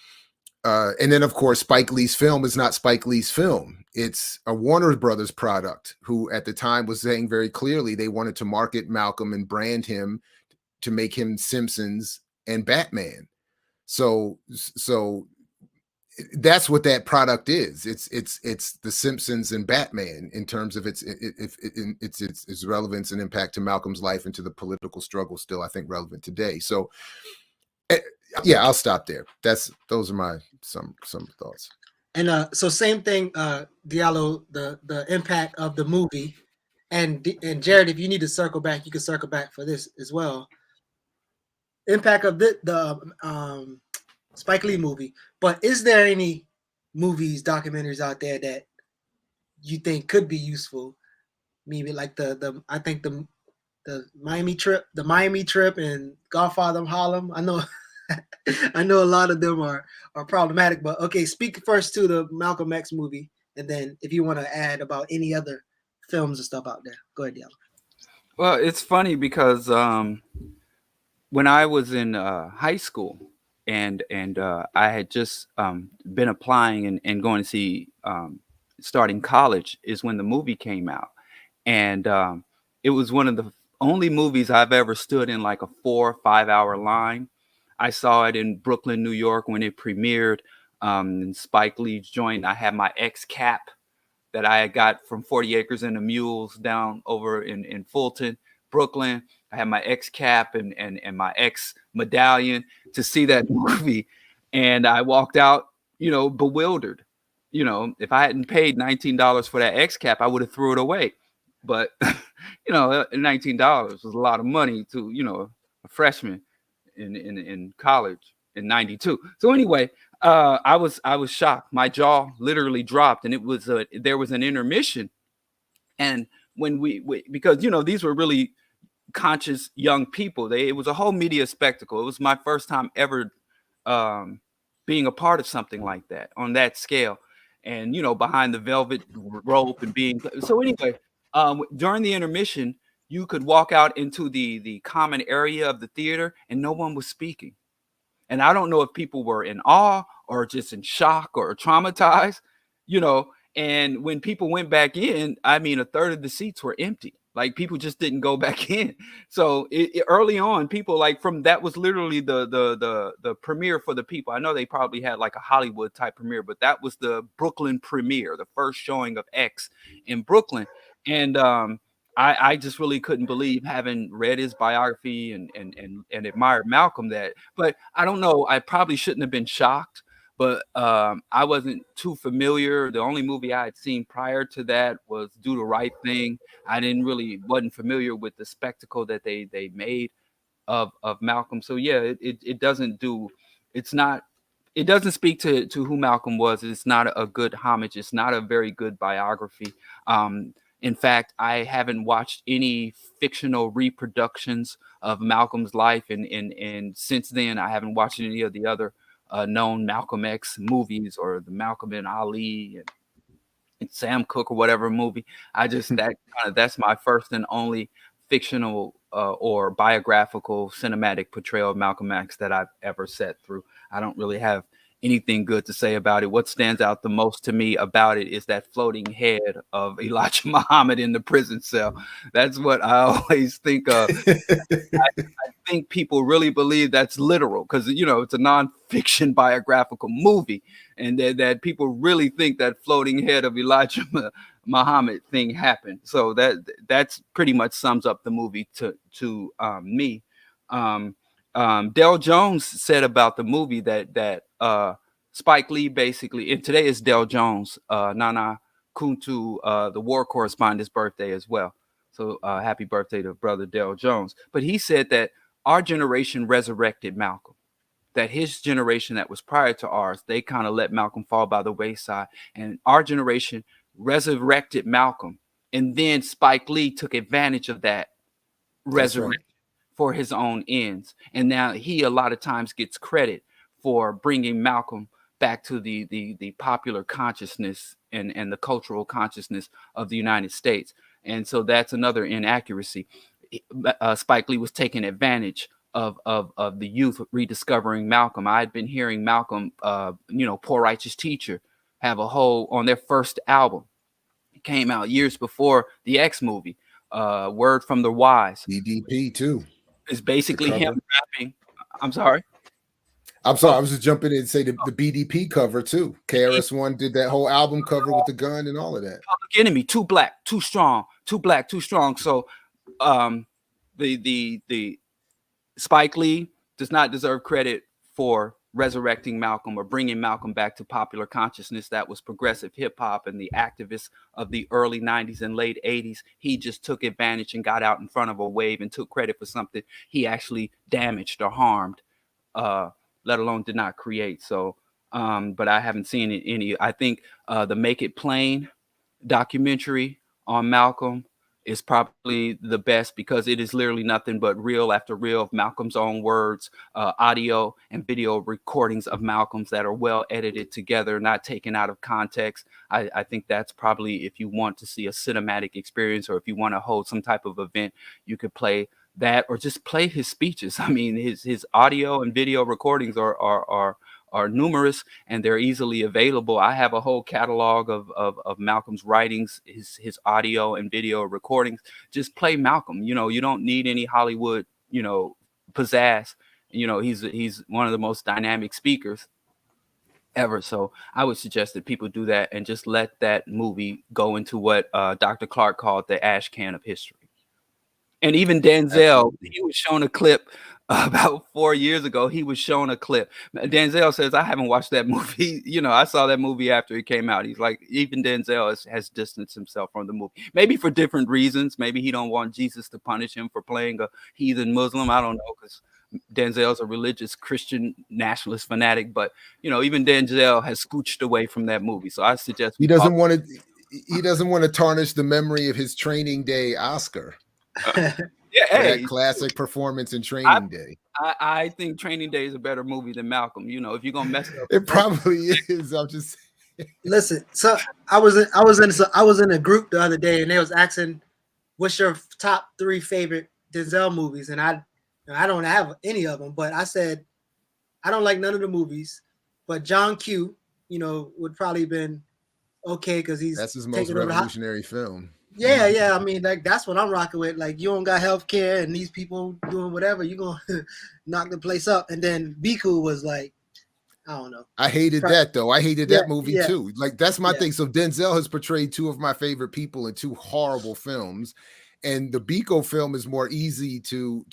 then, of course, Spike Lee's film is not Spike Lee's film. It's a Warner Brothers product, who at the time was saying very clearly they wanted to market Malcolm and brand him to make him Simpsons and Batman. So that's what that product is. It's the Simpsons and Batman in terms of its relevance and impact to Malcolm's life and to the political struggle, still, I think, relevant today. So yeah, I'll stop there. Those are my some thoughts. And so same thing, Diallo, the impact of the movie, and Jared, if you need to circle back, you can circle back for this as well. Impact of the Spike Lee movie. But is there any movies, documentaries out there that you think could be useful? Maybe like I think the Miami trip, and Godfather of Harlem. I know a lot of them are problematic, but okay, speak first to the Malcolm X movie, and then if you want to add about any other films and stuff out there, go ahead, Diallo. Well, it's funny because when I was in high school and I had just been applying and going to see starting college is when the movie came out. And it was one of the only movies I've ever stood in like a 4 or 5 hour line. I saw it in Brooklyn, New York when it premiered in Spike Lee's joint. I had my X cap that I had got from 40 Acres and the Mules down over in Fulton, Brooklyn. I had my X cap and my X medallion to see that movie. And I walked out bewildered. If I hadn't paid $19 for that X cap, I would have threw it away. But $19 was a lot of money to a freshman in college in '92. So anyway, I was shocked. My jaw literally dropped, and there was an intermission. And when because these were really conscious young people. It was a whole media spectacle. It was my first time ever being a part of something like that on that scale, and behind the velvet rope and being so. Anyway, during the intermission, you could walk out into the common area of the theater, and no one was speaking. And I don't know if people were in awe or just in shock or traumatized, And when people went back in, I mean, a third of the seats were empty. Like people just didn't go back in. So early on, people that was literally the premiere for the people. I know they probably had like a Hollywood type premiere, but that was the Brooklyn premiere, the first showing of X in Brooklyn. And I just really couldn't believe, having read his biography and admired Malcolm, but I don't know, I probably shouldn't have been shocked. But I wasn't too familiar. The only movie I had seen prior to that was Do the Right Thing. I wasn't familiar with the spectacle that they made of Malcolm. So yeah, it doesn't speak to who Malcolm was. It's not a good homage. It's not a very good biography. In fact, I haven't watched any fictional reproductions of Malcolm's life, and since then I haven't watched any of the other known Malcolm X movies, or the Malcolm and Ali and Sam Cooke or whatever movie. That's my first and only fictional or biographical cinematic portrayal of Malcolm X that I've ever sat through. I don't really have anything good to say about it. What stands out the most to me about it is that floating head of Elijah Muhammad in the prison cell. That's what I always think of. I think people really believe that's literal, because it's a nonfiction biographical movie, and that people really think that floating head of Elijah Muhammad thing happened. So that's pretty much sums up the movie to me. Del Jones said about the movie that Spike Lee basically, and today is Del Jones, Nana Kuntu, the war correspondent's birthday as well. So happy birthday to brother Del Jones. But he said that our generation resurrected Malcolm, that his generation that was prior to ours, they kind of let Malcolm fall by the wayside. And our generation resurrected Malcolm. And then Spike Lee took advantage of that resurrection for his own ends. And now he a lot of times gets credit for bringing Malcolm back to the popular consciousness and the cultural consciousness of the United States. And so that's another inaccuracy. Spike Lee was taking advantage of the youth rediscovering Malcolm. I had been hearing Malcolm, Poor Righteous Teacher, have a whole, on their first album. It came out years before the X movie. Word from the Wise. BDP too. Is basically him rapping. I'm sorry. I was just jumping in and say the BDP cover too. KRS-One did that whole album cover with the gun and all of that. Public Enemy, Too Black, Too Strong, Too Black, Too Strong. So the Spike Lee does not deserve credit for resurrecting Malcolm or bringing Malcolm back to popular consciousness. That was progressive hip hop and the activists of the early 90s and late 80s. He just took advantage and got out in front of a wave and took credit for something he actually damaged or harmed, let alone did not create. So, but I haven't seen any. I think the Make It Plain documentary on Malcolm is probably the best, because it is literally nothing but reel after reel of Malcolm's own words, audio and video recordings of Malcolm's that are well edited together, not taken out of context. I think that's probably, if you want to see a cinematic experience, or if you want to hold some type of event, you could play that, or just play his speeches. I mean, his audio and video recordings are numerous, and they're easily available. I have a whole catalog of Malcolm's writings, his audio and video recordings. Just play Malcolm. You don't need any Hollywood, pizzazz. He's one of the most dynamic speakers ever. So I would suggest that people do that and just let that movie go into what Dr. Clark called the ash can of history. And even Denzel, Absolutely. he was shown a clip about 4 years ago. He was shown a clip. Denzel says, "I haven't watched that movie." You know, I saw that movie after it came out. He's like, even Denzel has distanced himself from the movie, maybe for different reasons. Maybe he don't want Jesus to punish him for playing a heathen Muslim. I don't know, because Denzel's a religious Christian nationalist fanatic. But you know, even Denzel has scooched away from that movie. So I suggest He we talk. doesn't want to. He doesn't want to tarnish the memory of his Training Day Oscar Yeah, for hey, that classic performance in I, Training Day. I think Training Day is a better movie than Malcolm. You know, if you're gonna mess up, It probably is. I'm just. Listen, so I was in a group the other day, and they was asking, "What's your top 3 favorite Denzel movies?" And I don't have any of them, but I said I don't like none of the movies, but John Q, would probably been okay because he's That's his most taking over the revolutionary film. Yeah. I mean, like that's what I'm rocking with. Like you don't got health care, and these people doing whatever, you gonna knock the place up. And then Be Cool was like, I don't know. I hated that though. I hated that movie yeah. too. Like that's my Yeah. thing. So Denzel has portrayed 2 of my favorite people in 2 horrible films, and the Biko film is more easy to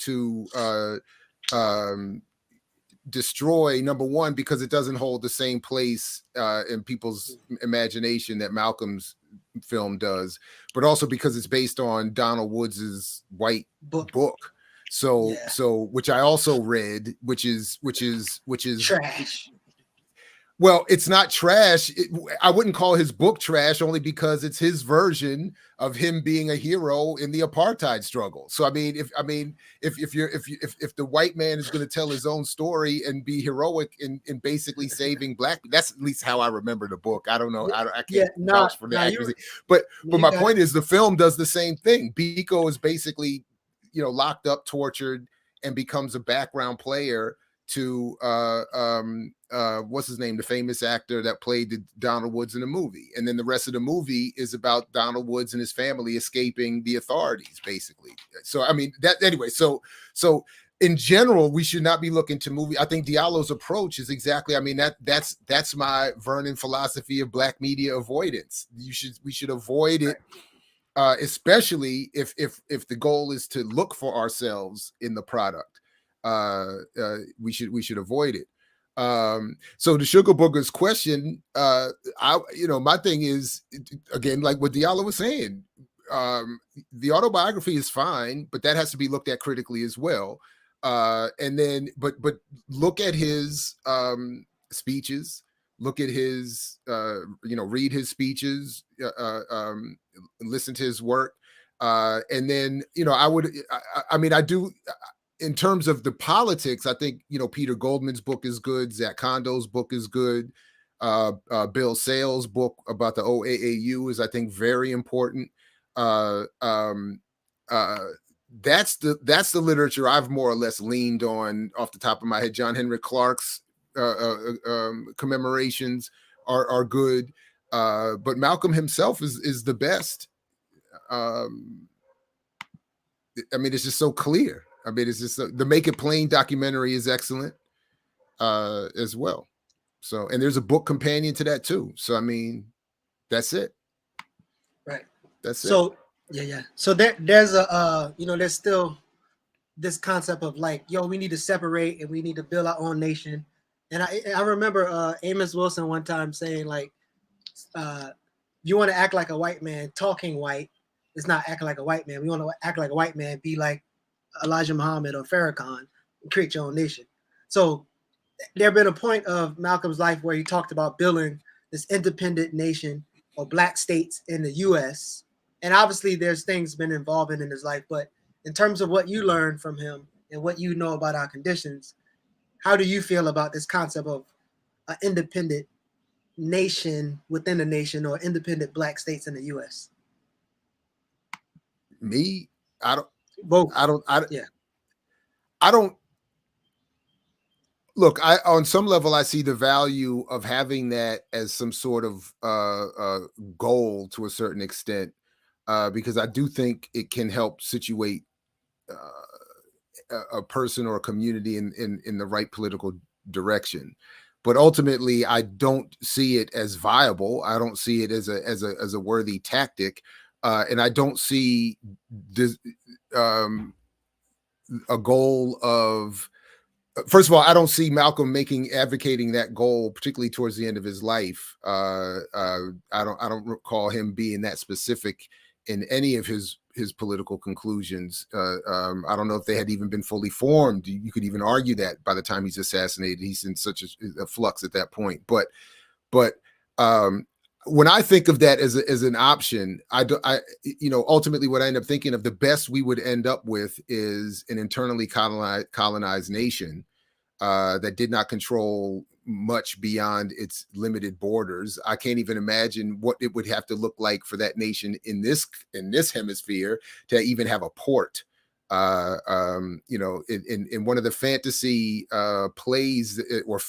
destroy. Number one, because it doesn't hold the same place in people's imagination that Malcolm's film does, but also because it's based on Donald Woods's White book. So which I also read, which is trash. Well, it's not trash. I wouldn't call his book trash, only because it's his version of him being a hero in the apartheid struggle. So, I mean, if the white man is going to tell his own story and be heroic in basically saving black, that's at least how I remember the book. I don't know. I can't vouch for the accuracy. But my point is, the film does the same thing. Biko is basically, locked up, tortured, and becomes a background player to what's his name, the famous actor that played Donald Woods in the movie. And then the rest of the movie is about Donald Woods and his family escaping the authorities, basically. So I mean that anyway. So in general, we should not be looking to movie. I think Diallo's approach is exactly. I mean that's my Vernon philosophy of black media avoidance. We should avoid it, especially if the goal is to look for ourselves in the product. We should avoid it. So the Sugar Booger's question, my thing is, again, like what Diallo was saying, the autobiography is fine, but that has to be looked at critically as well. And then, but look at his speeches, look at his, read his speeches, listen to his work. And then, I do. In terms of the politics, I think, Peter Goldman's book is good. Zach Kondo's book is good. Bill Sales' book about the OAAU is, I think, very important. That's the literature I've more or less leaned on off the top of my head. John Henrik Clarke's commemorations are good. But Malcolm himself is the best. I mean, it's just so clear. I mean, it's just the Make It Plain documentary is excellent as well. So, and there's a book companion to that too. So, I mean, that's it. Right. That's it. So, yeah. So there's there's still this concept of like, we need to separate and we need to build our own nation. And I remember Amos Wilson one time saying like, you want to act like a white man talking white. It's not acting like a white man. We want to act like a white man, be like Elijah Muhammad or Farrakhan, and create your own nation. So there have been a point of Malcolm's life where he talked about building this independent nation or black states in the U.S. And obviously there's things been involving in his life, but in terms of what you learned from him and what you know about our conditions, how do you feel about this concept of an independent nation within a nation or independent black states in the U.S.? Me, I don't. Both. I don't look, on some level I see the value of having that as some sort of goal to a certain extent, because I do think it can help situate a person or a community in the right political direction. But ultimately I don't see it as viable. I don't see it as a worthy tactic. And I don't see this. a goal of, first of all, I don't see Malcolm advocating that goal, particularly towards the end of his life. I don't recall him being that specific in any of his political conclusions. I don't know if they had even been fully formed. You could even argue that by the time he's assassinated, he's in such a flux at that point. But when I think of that as an option, ultimately what I end up thinking of, the best we would end up with is an internally colonized nation that did not control much beyond its limited borders. I can't even imagine what it would have to look like for that nation in this hemisphere to even have a port. In one of the fantasy plays or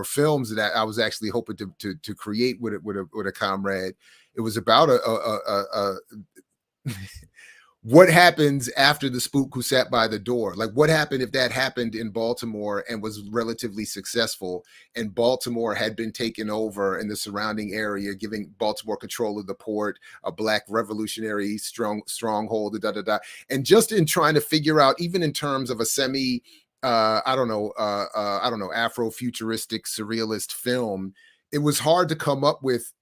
films that I was actually hoping to create with a comrade, it was about what happens after the spook who sat by the door? Like, what happened if that happened in Baltimore and was relatively successful, and Baltimore had been taken over and the surrounding area, giving Baltimore control of the port, a Black revolutionary stronghold, and just in trying to figure out, even in terms of a semi, Afro-futuristic surrealist film, it was hard to come up with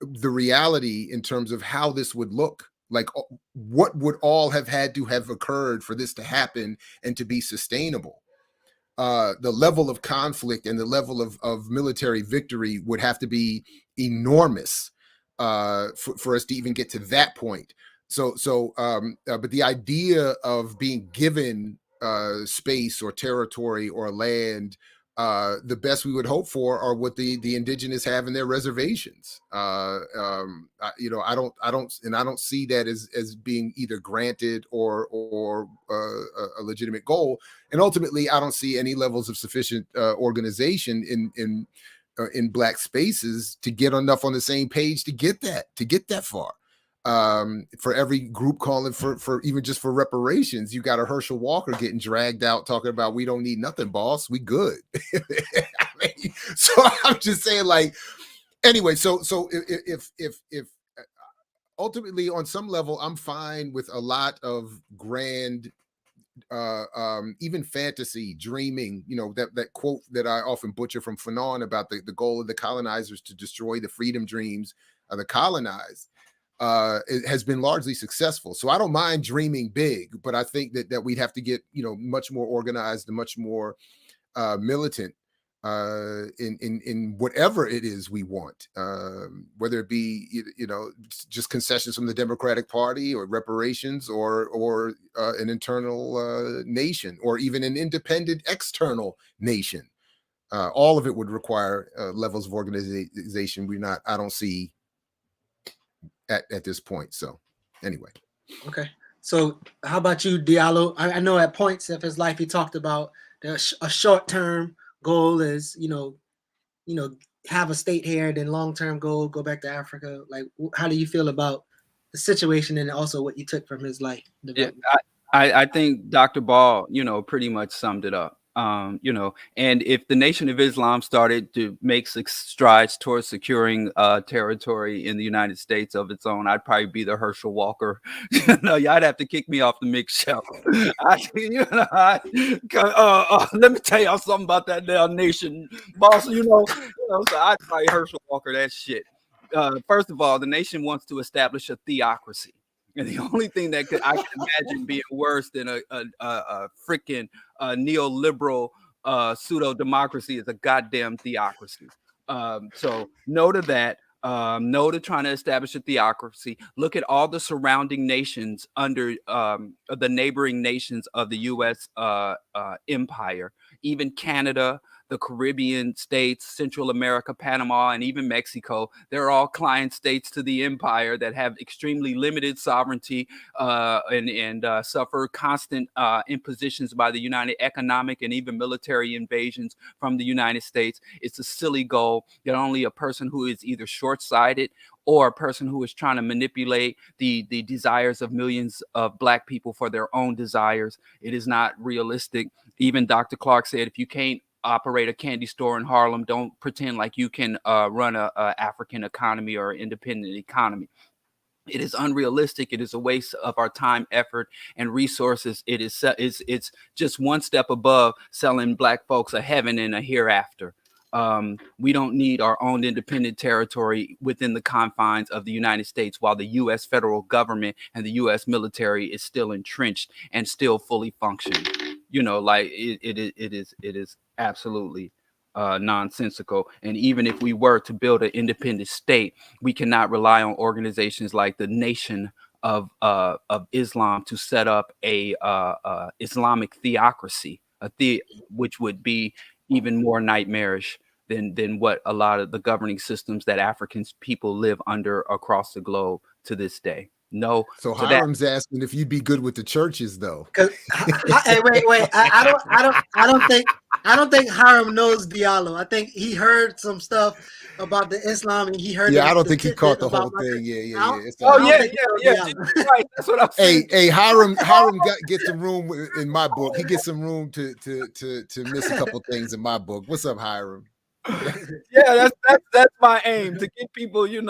the reality in terms of how this would look. Like, what would all have had to have occurred for this to happen and to be sustainable? The level of conflict and the level of military victory would have to be enormous for us to even get to that point. But the idea of being given space or territory or land, the best we would hope for are what the indigenous have in their reservations. I don't see that as being either granted or a legitimate goal. And ultimately, I don't see any levels of sufficient organization in Black spaces to get enough on the same page to get that far. For every group calling for even just for reparations, you got a Herschel Walker getting dragged out talking about, we don't need nothing, boss, we good. So I'm just saying, like, anyway, so if ultimately on some level, I'm fine with a lot of grand even fantasy, dreaming, that quote that I often butcher from Fanon about the goal of the colonizers to destroy the freedom dreams of the colonized. It has been largely successful. So I don't mind dreaming big, but I think that we'd have to get, much more organized and much more militant in whatever it is we want, whether it be, just concessions from the Democratic Party or reparations or an internal nation, or even an independent external nation. All of it would require levels of organization I don't see at this point. So anyway. Okay. So how about you, Diallo? I know at points of his life he talked about a short-term goal is, have a state here, then long-term goal, go back to Africa. Like, how do you feel about the situation and also what you took from his life? Yeah, I think Dr. Ball, pretty much summed it up. And if the Nation of Islam started to make strides towards securing territory in the United States of its own, I'd probably be the Herschel Walker. No, y'all have to kick me off the mix show. Let me tell y'all something about that damn nation, boss. So I'd probably Herschel Walker that shit. First of all, the nation wants to establish a theocracy. And the only thing that I can imagine being worse than a freaking neoliberal pseudo democracy is a goddamn theocracy. So no to that. No to trying to establish a theocracy. Look at all the surrounding nations under the neighboring nations of the U.S. Empire, even Canada, the Caribbean states, Central America, Panama, and even Mexico. They're all client states to the empire that have extremely limited sovereignty and suffer constant impositions by the United economic and even military invasions from the United States. It's a silly goal that only a person who is either short-sighted or a person who is trying to manipulate the desires of millions of Black people for their own desires. It is not realistic. Even Dr. Clark said, if you can't operate a candy store in Harlem, don't pretend like you can run a African economy or independent economy. It is unrealistic. It is a waste of our time, effort, and resources. It's just one step above selling Black folks a heaven and a hereafter. We don't need our own independent territory within the confines of the United States, while the U.S. federal government and the U.S. military is still entrenched and still fully functioning. Like it is absolutely nonsensical. And even if we were to build an independent state, we cannot rely on organizations like the Nation of Islam to set up a Islamic theocracy, which would be even more nightmarish than what a lot of the governing systems that African people live under across the globe to this day. No. So Hiram's asking if you'd be good with the churches, though. Hey, wait. I don't think Hiram knows Diallo. I think he heard some stuff about the Islam, and he heard. Yeah, I don't think he caught the whole thing. Yeah. Right. That's what I'm saying. Hey, Hiram gets some room in my book. He gets some room to miss a couple things in my book. What's up, Hiram? Yeah, that's my aim, to get people, these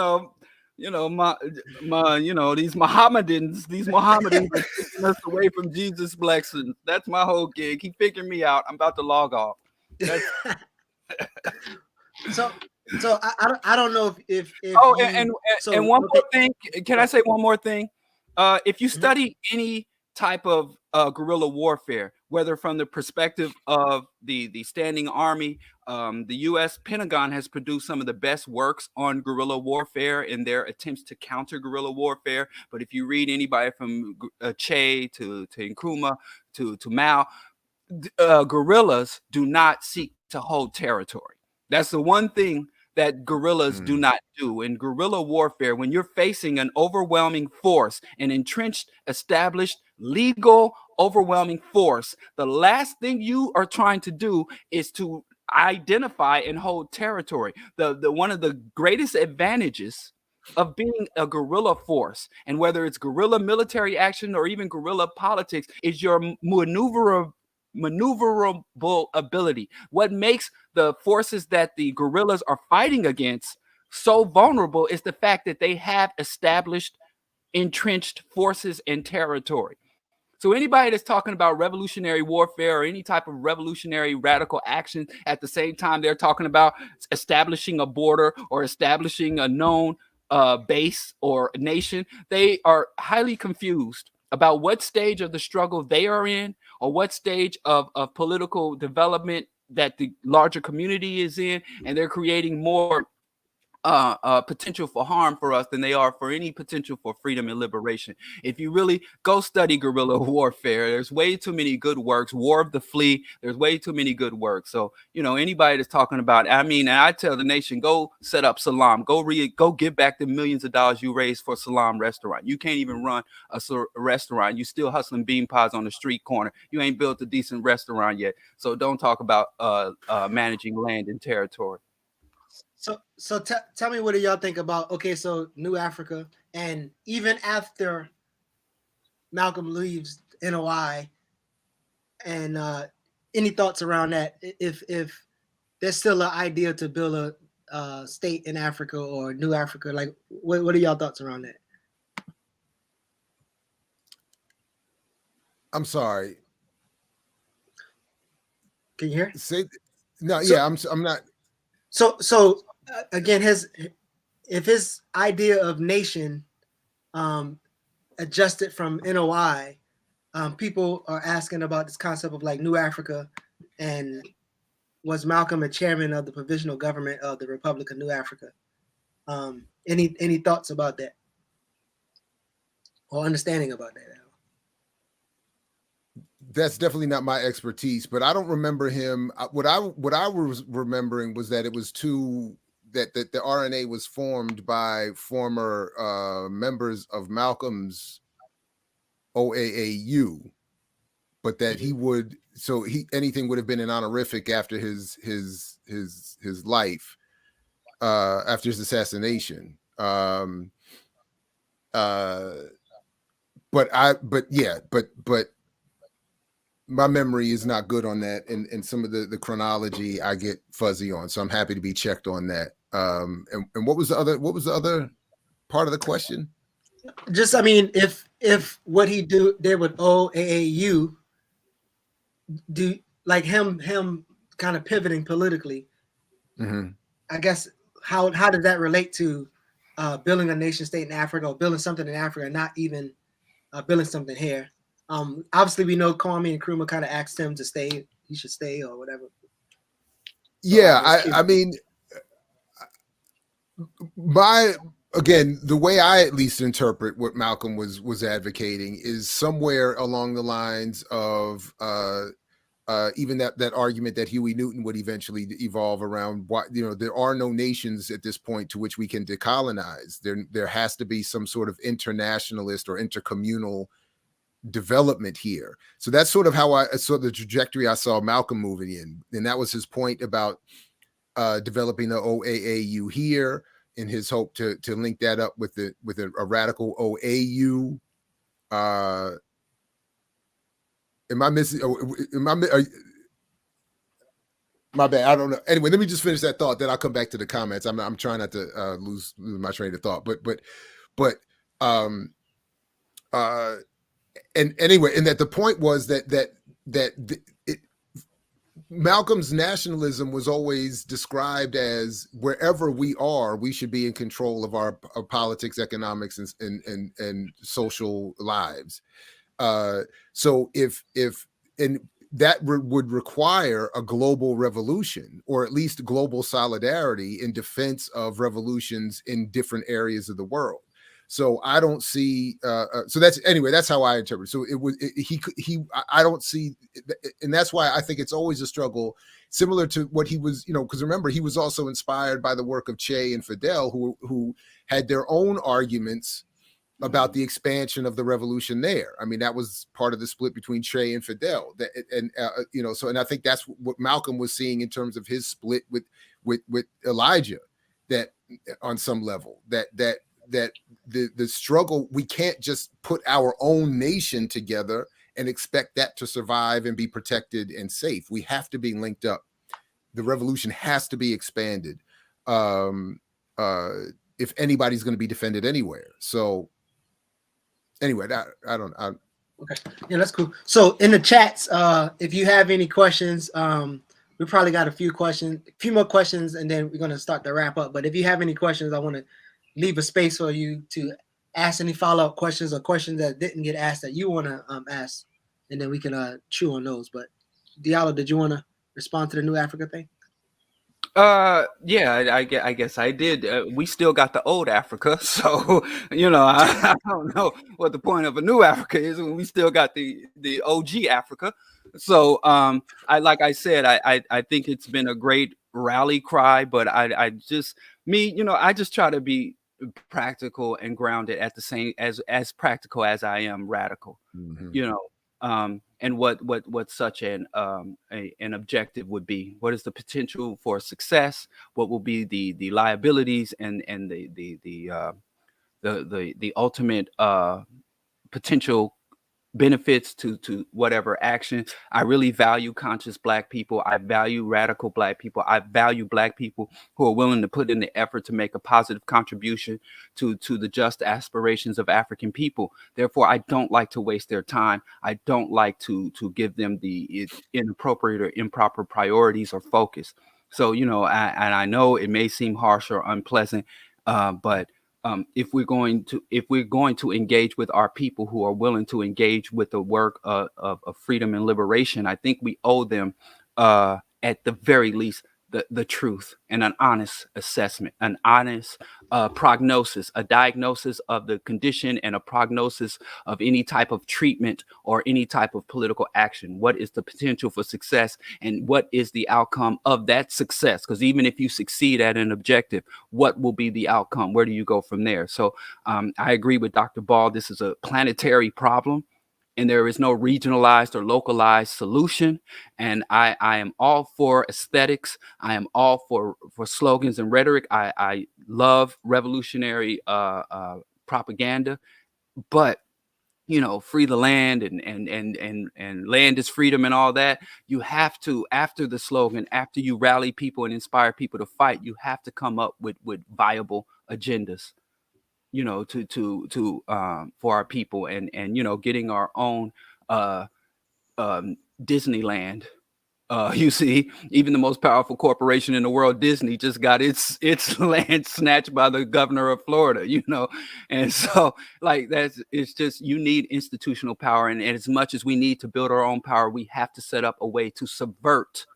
Mohammedans are taking us away from Jesus' blessings. That's my whole gig. He figured me out. I'm about to log off. So I don't know if and one more thing. Can I say one more thing? If you study any type of guerrilla warfare, whether from the perspective of the standing army, the U.S. Pentagon has produced some of the best works on guerrilla warfare in their attempts to counter guerrilla warfare. But if you read anybody from Che to Nkrumah to Mao, guerrillas do not seek to hold territory. That's the one thing that guerrillas do not do. In guerrilla warfare, when you're facing an overwhelming force, an entrenched, established, legal, overwhelming force, the last thing you are trying to do is to identify and hold territory. The one of the greatest advantages of being a guerrilla force, and whether it's guerrilla military action or even guerrilla politics, is your maneuverable ability. What makes the forces that the guerrillas are fighting against so vulnerable is the fact that they have established, entrenched forces and territory. So anybody that's talking about revolutionary warfare or any type of revolutionary radical action, at the same time they're talking about establishing a border or establishing a known base or nation, they are highly confused about what stage of the struggle they are in, or what stage of political development that the larger community is in, and they're creating more potential for harm for us than they are for any potential for freedom and liberation. If you really go study guerrilla warfare, there's way too many good works. War of the Flea, there's way too many good works. So, anybody that's talking about, and I tell the nation, go set up Salam, go give back the millions of dollars you raised for Salam restaurant. You can't even run a restaurant. You still hustling bean pies on the street corner. You ain't built a decent restaurant yet. So don't talk about managing land and territory. So tell me, what do y'all think about, so New Africa, and even after Malcolm leaves NOI, and any thoughts around that? If there's still an idea to build a state in Africa or New Africa, like what are y'all thoughts around that? I'm sorry. Can you hear? I'm not. So again, if his idea of nation adjusted from NOI, people are asking about this concept of like New Africa, and was Malcolm a chairman of the provisional government of the Republic of New Africa? Any thoughts about that, or understanding about that? That's definitely not my expertise, but I don't remember him. What I was remembering was that it was that the RNA was formed by former members of Malcolm's OAAU, but that anything would have been an honorific after his life, after his assassination. But my memory is not good on that, and some of the chronology I get fuzzy on. So I'm happy to be checked on that. And what was the other part of the question? Just, I mean, if what he did with OAAU, do like him kind of pivoting politically, Mm-hmm. I guess how does that relate to building a nation state in Africa, or building something in Africa, not even building something here? Obviously, we know Kwame and Nkrumah kind of asked him to stay. He should stay or whatever. So Yeah, I'm just curious. I mean, again, the way I at least interpret what Malcolm was advocating is somewhere along the lines of even that argument that Huey Newton would eventually evolve around. Why, there are no nations at this point to which we can decolonize. There has to be some sort of internationalist or intercommunal development here. So that's sort of how I saw the trajectory I saw Malcolm moving in, and that was his point about developing the OAAU here, in his hope to link that up with a radical OAU. Am I missing? My bad. I don't know. Anyway, let me just finish that thought. Then I'll come back to the comments. I'm trying not to lose my train of thought. And anyway, and that the point was that Malcolm's nationalism was always described as wherever we are, we should be in control of our politics, economics, and social lives. So if that would require a global revolution, or at least global solidarity in defense of revolutions in different areas of the world. So I don't see. So that's how I interpret. So I don't see, and that's why I think it's always a struggle, similar to what he was, because remember, he was also inspired by the work of Che and Fidel, who had their own arguments about the expansion of the revolution there. I mean, that was part of the split between Che and Fidel. And I think that's what Malcolm was seeing in terms of his split with Elijah, that on some level, that the struggle, we can't just put our own nation together and expect that to survive and be protected and safe. We have to be linked up. The revolution has to be expanded if anybody's going to be defended anywhere. So anyway, Okay, yeah, that's cool. So in the chats, if you have any questions, we probably got a few more questions, and then we're going to start to wrap up. But if you have any questions, I want to leave a space for you to ask any follow-up questions, or questions that didn't get asked that you want to ask, and then we can chew on those. But Diallo, did you want to respond to the New Africa thing? Yeah, I guess I did. We still got the old Africa, so I don't know what the point of a new Africa is when we still got the OG Africa. So I said, I think it's been a great rally cry, but I just try to be practical and grounded at the same as practical as I am radical. Mm-hmm. And what such an objective would be. What is the potential for success? What will be the liabilities and the ultimate potential benefits to whatever action. I really value conscious Black people. I value radical Black people. I value Black people who are willing to put in the effort to make a positive contribution to the just aspirations of African people. Therefore, I don't like to waste their time. I don't like to give them the inappropriate or improper priorities or focus. So, I know it may seem harsh or unpleasant, but if we're going to engage with our people who are willing to engage with the work of freedom and liberation, I think we owe them, at the very least, the truth and an honest assessment, an honest prognosis, a diagnosis of the condition and a prognosis of any type of treatment or any type of political action. What is the potential for success, and what is the outcome of that success? Because even if you succeed at an objective, what will be the outcome? Where do you go from there? So I agree with Dr. Ball. This is a planetary problem, and there is no regionalized or localized solution. And I am all for aesthetics. I am all for slogans and rhetoric. I love revolutionary propaganda, but free the land and land is freedom and all that. You have to, after the slogan, after you rally people and inspire people to fight, you have to come up with viable agendas. for our people, and getting our own Disneyland. You see, even the most powerful corporation in the world, Disney, just got its land snatched by the governor of Florida, and so like it's just, you need institutional power, and as much as we need to build our own power, we have to set up a way to subvert.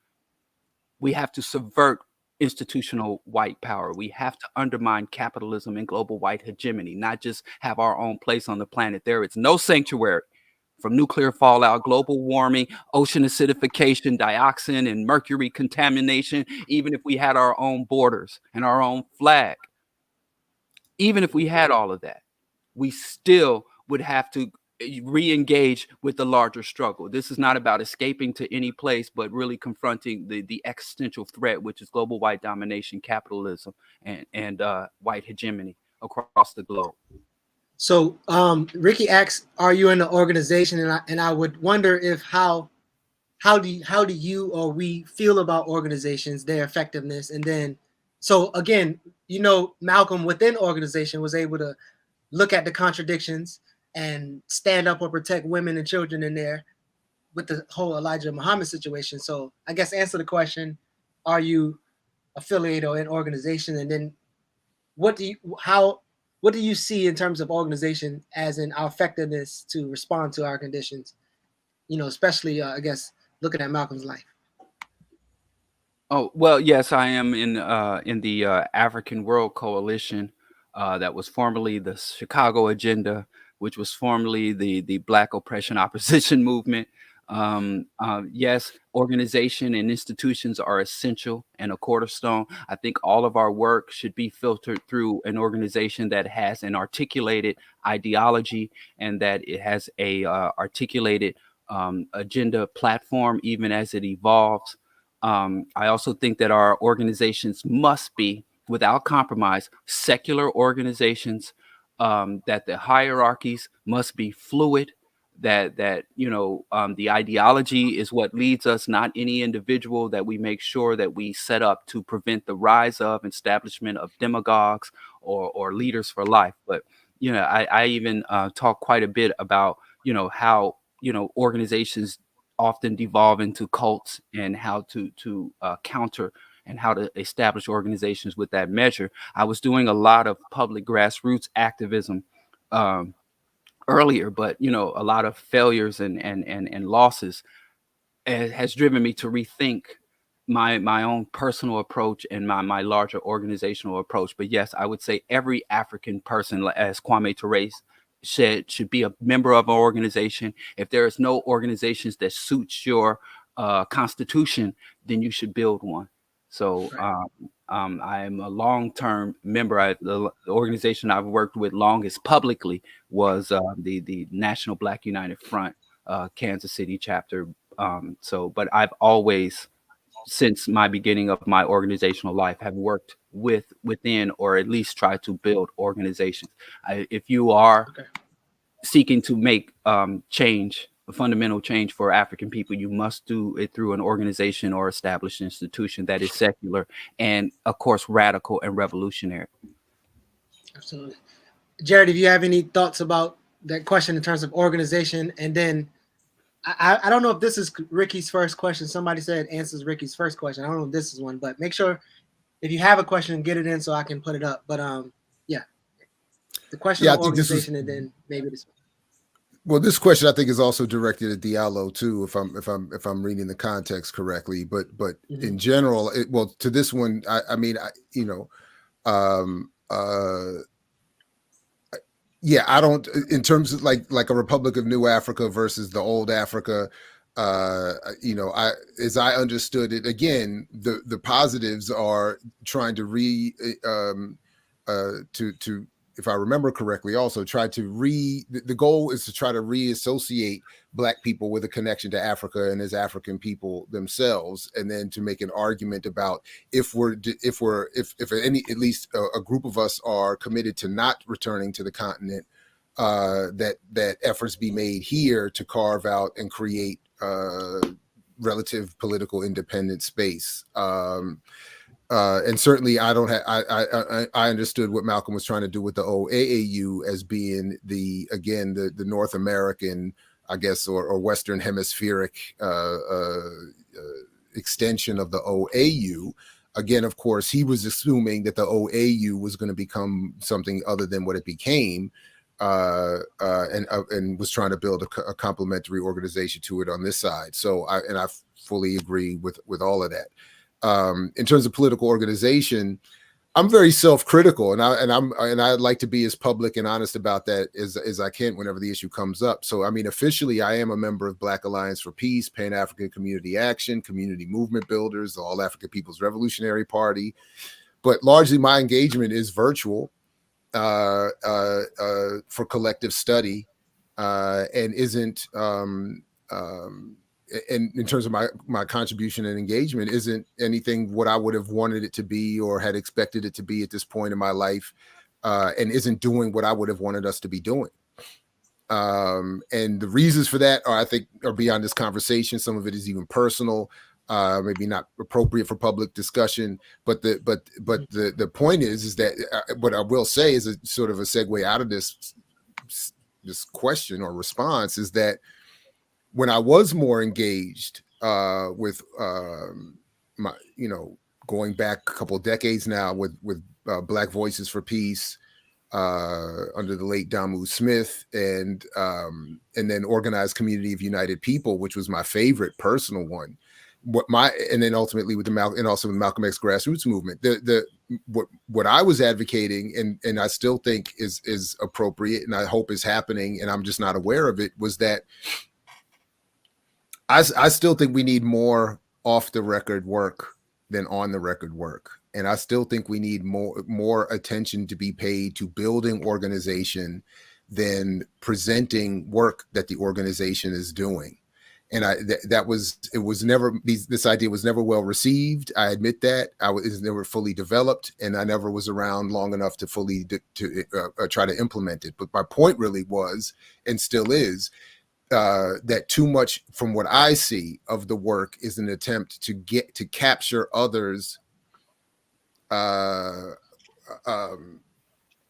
We have to subvert institutional white power. We have to undermine capitalism and global white hegemony, not just have our own place on the planet. There is no sanctuary from nuclear fallout, global warming, ocean acidification, dioxin and mercury contamination, even if we had our own borders and our own flag. Even if we had all of that, we still would have to re-engage with the larger struggle. This is not about escaping to any place, but really confronting the existential threat, which is global white domination, capitalism, and white hegemony across the globe. So Ricky asks, are you in the organization? And I would wonder if how do you or we feel about organizations, their effectiveness, and then so again, Malcolm within organization was able to look at the contradictions and stand up or protect women and children in there with the whole Elijah Muhammad situation. So I guess answer the question, are you affiliated or in organization? And then what do you see in terms of organization as in our effectiveness to respond to our conditions? Especially I guess looking at Malcolm's life. Oh, well, yes, I am in the African World Coalition, that was formerly the Chicago Agenda, which was formerly the Black Oppression Opposition Movement. Yes, organization and institutions are essential and a cornerstone. I think all of our work should be filtered through an organization that has an articulated ideology and that it has a articulated agenda platform, even as it evolves. I also think that our organizations must be, without compromise, secular organizations, that the hierarchies must be fluid, that the ideology is what leads us, not any individual, that we make sure that we set up to prevent the rise of establishment of demagogues or leaders for life. But I even talk quite a bit about how organizations often devolve into cults, and how to counter and how to establish organizations with that measure. I was doing a lot of public grassroots activism earlier, but a lot of failures and losses has driven me to rethink my own personal approach and my larger organizational approach. But yes, I would say every African person, as Kwame Ture said, should be a member of an organization. If there is no organizations that suits your constitution, then you should build one. So I am a long-term member. The organization I've worked with longest publicly was the National Black United Front, Kansas City chapter. But I've always, since my beginning of my organizational life, have worked within, or at least try to build organizations. If you are seeking to make change, a fundamental change for African people, you must do it through an organization or established institution that is secular and, of course, radical and revolutionary. Absolutely. Jared, if you have any thoughts about that question in terms of organization, and then I don't know if this is Ricky's first question. Somebody said answers Ricky's first question. I don't know if this is one, but make sure if you have a question, get it in so I can put it up. But yeah, the question of organization, and then maybe this one. Well, this question I think is also directed at Diallo too, if I'm reading the context correctly. But in general, to this one, I don't, in terms of like a Republic of New Africa versus the old Africa. As I understood it, again, the positives are trying to if I remember correctly, also try to the goal is to try to reassociate Black people with a connection to Africa and as African people themselves, and then to make an argument about if at least a group of us are committed to not returning to the continent, that efforts be made here to carve out and create relative political independent space. and certainly I don't have I understood what Malcolm was trying to do with the OAAU as being the North American, I guess, or Western hemispheric extension of the OAU. Again, of course, he was assuming that the OAU was going to become something other than what it became, and was trying to build a complementary organization to it on this side. So I fully agree with all of that. In terms of political organization, I'm very self-critical, and I'd like to be as public and honest about that as I can whenever the issue comes up. So, I mean, officially, I am a member of Black Alliance for Peace, Pan-African Community Action, Community Movement Builders, the All African People's Revolutionary Party, but largely my engagement is virtual for collective study, and isn't. And in terms of my contribution and engagement, isn't anything what I would have wanted it to be or had expected it to be at this point in my life, and isn't doing what I would have wanted us to be doing. And the reasons for that I think are beyond this conversation. Some of it is even personal, maybe not appropriate for public discussion. But the point is that what I will say is a sort of a segue out of this question or response is that when I was more engaged with my, going back a couple of decades now with Black Voices for Peace under the late Damu Smith, and then Organized Community of United People, which was my favorite personal one. And then ultimately with also with Malcolm X grassroots movement, what I was advocating and I still think is appropriate and I hope is happening, and I'm just not aware of it, was that I still think we need more off the record work than on the record work. And I still think we need more attention to be paid to building organization than presenting work that the organization is doing. And this idea was never well received. I admit that. It was never fully developed, and I never was around long enough to fully try to implement it. But my point really was, and still is, that too much from what I see of the work is an attempt to capture others,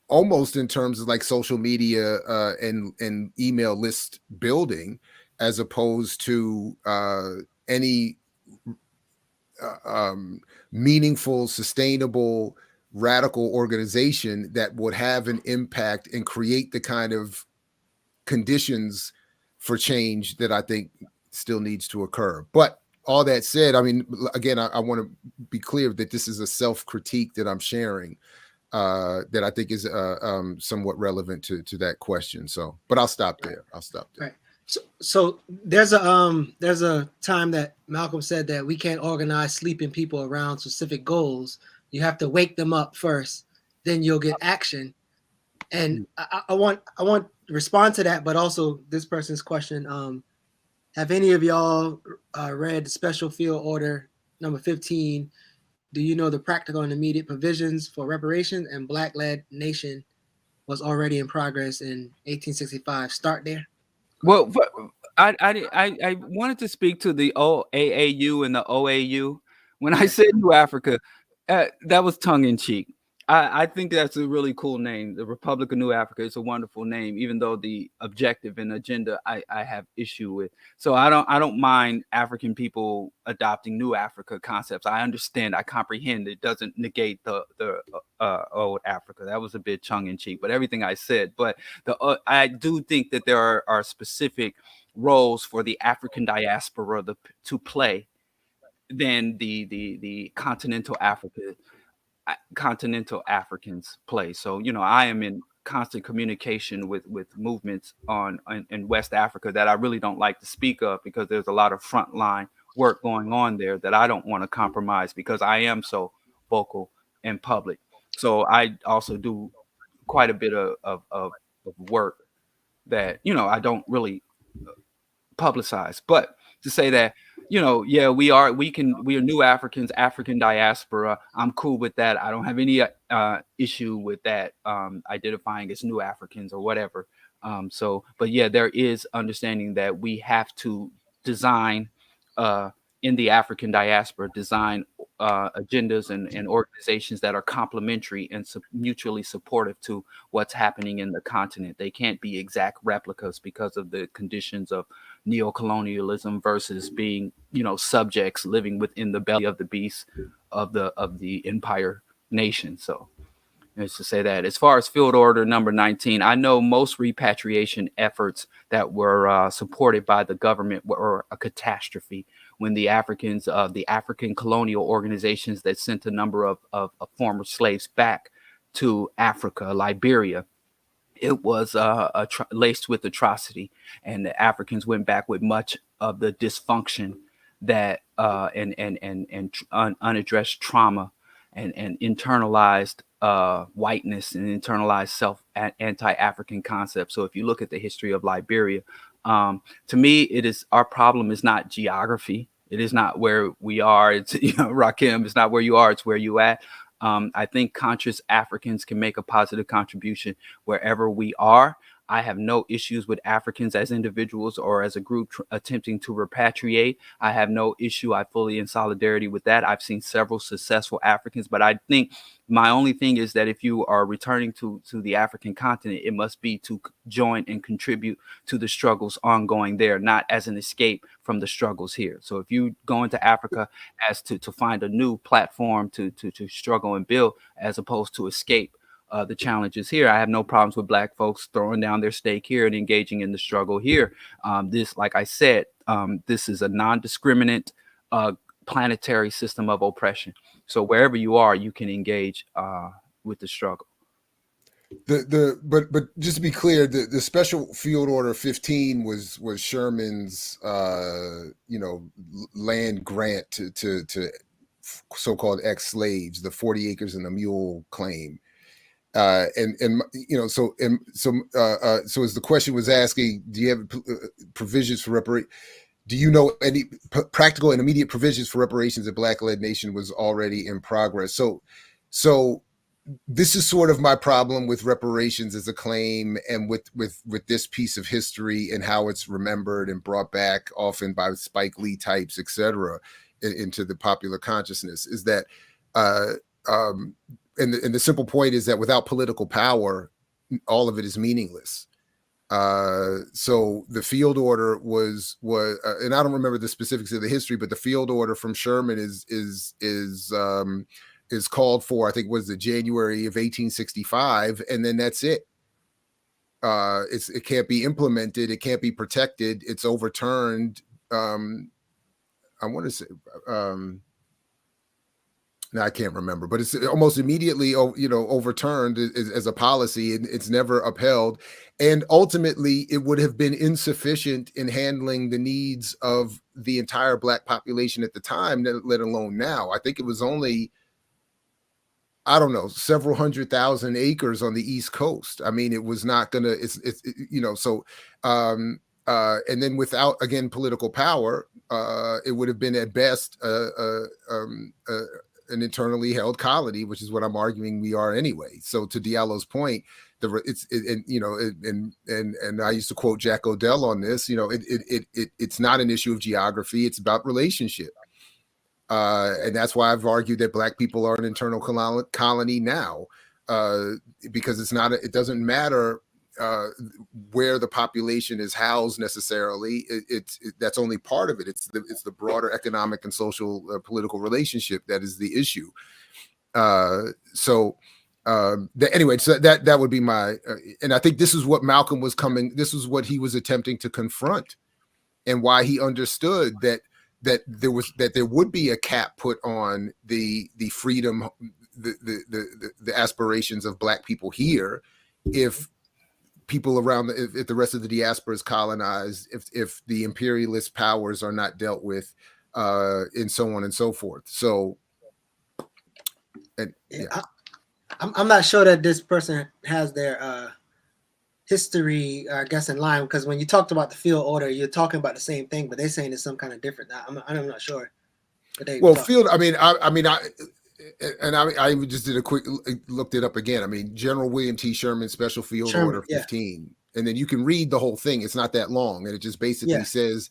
almost in terms of like social media and email list building, as opposed to any meaningful, sustainable, radical organization that would have an impact and create the kind of conditions for change that I think still needs to occur. But all that said, I mean, again, I want to be clear that this is a self-critique that I'm sharing, that I think is somewhat relevant to that question. So, but I'll stop there. Right. So there's a time that Malcolm said that we can't organize sleeping people around specific goals. You have to wake them up first, then you'll get action. And I want to respond to that, but also this person's question. Have any of y'all read Special Field Order number 15? Do you know the practical and immediate provisions for reparations and Black-led nation was already in progress in 1865? Start there. Well, I wanted to speak to the OAAU and the OAU. When I said New Africa, that was tongue in cheek. I think that's a really cool name. The Republic of New Africa is a wonderful name, even though the objective and agenda I have issue with. So I don't mind African people adopting New Africa concepts. I understand, I comprehend. It doesn't negate the old Africa. That was a bit tongue in cheek, but everything I said. But I do think that there are specific roles for the African diaspora to play than the continental Africans play. So, I am in constant communication with movements in West Africa that I really don't like to speak of, because there's a lot of frontline work going on there that I don't want to compromise, because I am so vocal in public. So I also do quite a bit of work that, I don't really publicize. But to say that, we are New Africans, African diaspora. I'm cool with that. I don't have any issue with that, identifying as New Africans or whatever. But yeah, there is understanding that we have to design in the African diaspora, design agendas and organizations that are complementary and mutually supportive to what's happening in the continent. They can't be exact replicas because of the conditions of neocolonialism versus being, subjects living within the belly of the beast of the empire nation. So is to say that as far as field order number 19, I know most repatriation efforts that were supported by the government were a catastrophe when the Africans, the African colonial organizations that sent a number of former slaves back to Africa, Liberia, it was laced with atrocity, and the Africans went back with much of the dysfunction that and unaddressed trauma and internalized whiteness and internalized anti-African concepts. So if you look at the history of Liberia, to me, our problem is not geography. It is not where we are. It's Rakim. It's not where you are. It's where you at. I think conscious Africans can make a positive contribution wherever we are. I have no issues with Africans as individuals or as a group attempting to repatriate. I have no issue. I'm fully in solidarity with that. I've seen several successful Africans, but I think my only thing is that if you are returning to the African continent, it must be to join and contribute to the struggles ongoing there, not as an escape from the struggles here. So if you go into Africa as to find a new platform to struggle and build, as opposed to escape the challenges here, I have no problems with Black folks throwing down their stake here and engaging in the struggle here. This, like I said, this is a non-discriminant planetary system of oppression. So wherever you are, you can engage with the struggle. But just to be clear, the Special Field Order 15 was Sherman's land grant to so-called ex-slaves, the 40 acres and a mule claim. So as the question was asking, do you have provisions for reparation? Do you know any practical and immediate provisions for reparations that Black-led nation was already in progress? So this is sort of my problem with reparations as a claim, and with this piece of history and how it's remembered and brought back often by Spike Lee types, etc., into the popular consciousness, is that and the simple point is that without political power, all of it is meaningless. So the field order was and I don't remember the specifics of the history, but the field order from Sherman is called for, I think, was the January of 1865, and then that's it. It can't be implemented, it can't be protected, it's overturned. I want to say now I can't remember, but it's almost immediately, overturned as a policy, and it's never upheld. And ultimately, it would have been insufficient in handling the needs of the entire Black population at the time, let alone now. I think it was only, I don't know, several 100,000 acres on the East Coast. I mean, it was not gonna. And then without, again, political power, it would have been at best an internally held colony, which is what I'm arguing we are anyway. So to Diallo's point, and I used to quote Jack Odell on this. It's not an issue of geography; it's about relationship, and that's why I've argued that Black people are an internal colony now, because it's not. It doesn't matter where the population is housed necessarily. That's only part of it. It's the broader economic and social political relationship that is the issue. Anyway, so that would be my and I think this is what Malcolm was coming. This is what he was attempting to confront, and why he understood that there would be a cap put on the freedom, the aspirations of Black people here, if people around if the rest of the diaspora is colonized, if the imperialist powers are not dealt with, and so on and so forth. So, and yeah. I'm not sure that this person has their history, I guess, in line, because when you talked about the field order, you're talking about the same thing, but they're saying it's some kind of different. I'm not sure. Well, field. I just did a quick looked it up again. I mean, General William T. Sherman, Special Field Order 15, and then you can read the whole thing. It's not that long, and it just basically says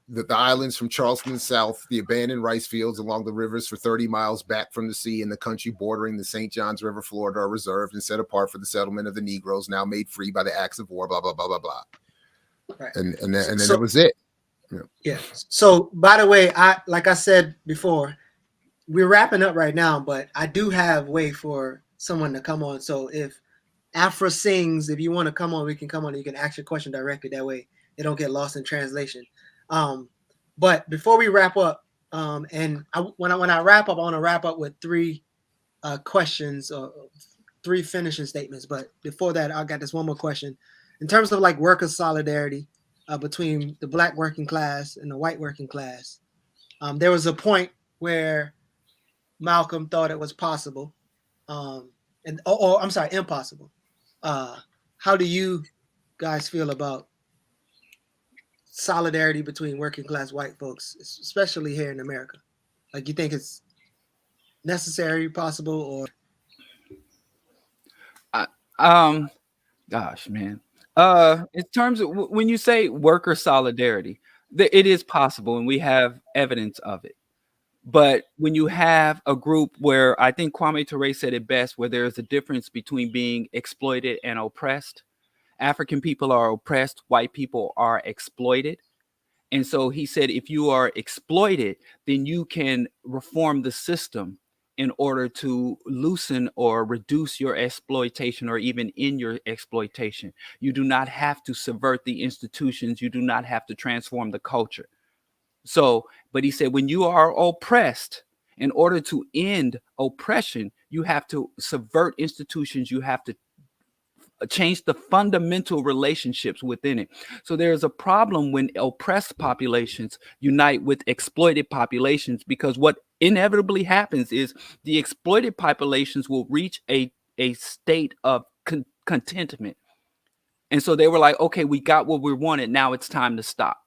the islands from Charleston south, the abandoned rice fields along the rivers for 30 miles back from the sea, and the country bordering the St. Johns River, Florida, are reserved and set apart for the settlement of the Negroes, now made free by the acts of war, blah, blah, blah, blah, blah. Right. And then that was it. Yeah. So, by the way, like I said before, we're wrapping up right now, but I do have way for someone to come on. So if Afra sings, if you want to come on, we can come on and you can ask your question directly. That way it don't get lost in translation. But before we wrap up, when I wrap up, I want to wrap up with three questions or three finishing statements. But before that, I got this one more question. In terms of like worker solidarity between the black working class and the white working class, there was a point where Malcolm thought it was possible, impossible. How do you guys feel about solidarity between working class white folks, especially here in America? Like, you think it's necessary, possible, or? Gosh, man. In terms of when you say worker solidarity, it is possible, and we have evidence of it. But when you have a group where, I think Kwame Ture said it best, where there is a difference between being exploited and oppressed. African people are oppressed, white people are exploited. And so he said, if you are exploited, then you can reform the system in order to loosen or reduce your exploitation, or even in your exploitation. You do not have to subvert the institutions. You do not have to transform the culture. So, but he said, when you are oppressed, in order to end oppression, you have to subvert institutions. You have to change the fundamental relationships within it. So there is a problem when oppressed populations unite with exploited populations, because what inevitably happens is the exploited populations will reach a state of contentment. And so they were like, okay, we got what we wanted. Now it's time to stop.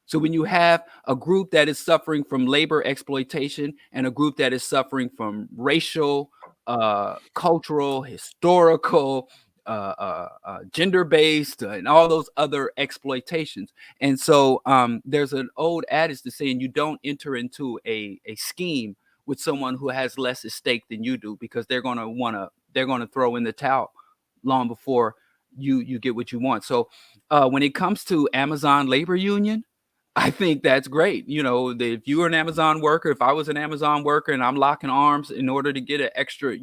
So when you have a group that is suffering from labor exploitation and a group that is suffering from racial, cultural, historical, gender-based, and all those other exploitations. And so there's an old adage to saying you don't enter into a scheme with someone who has less at stake than you do, because they're going to throw in the towel long before you get what you want. So when it comes to Amazon labor union, I think that's great. You know, if you were an Amazon worker, if I was an Amazon worker and I'm locking arms in order to get an extra,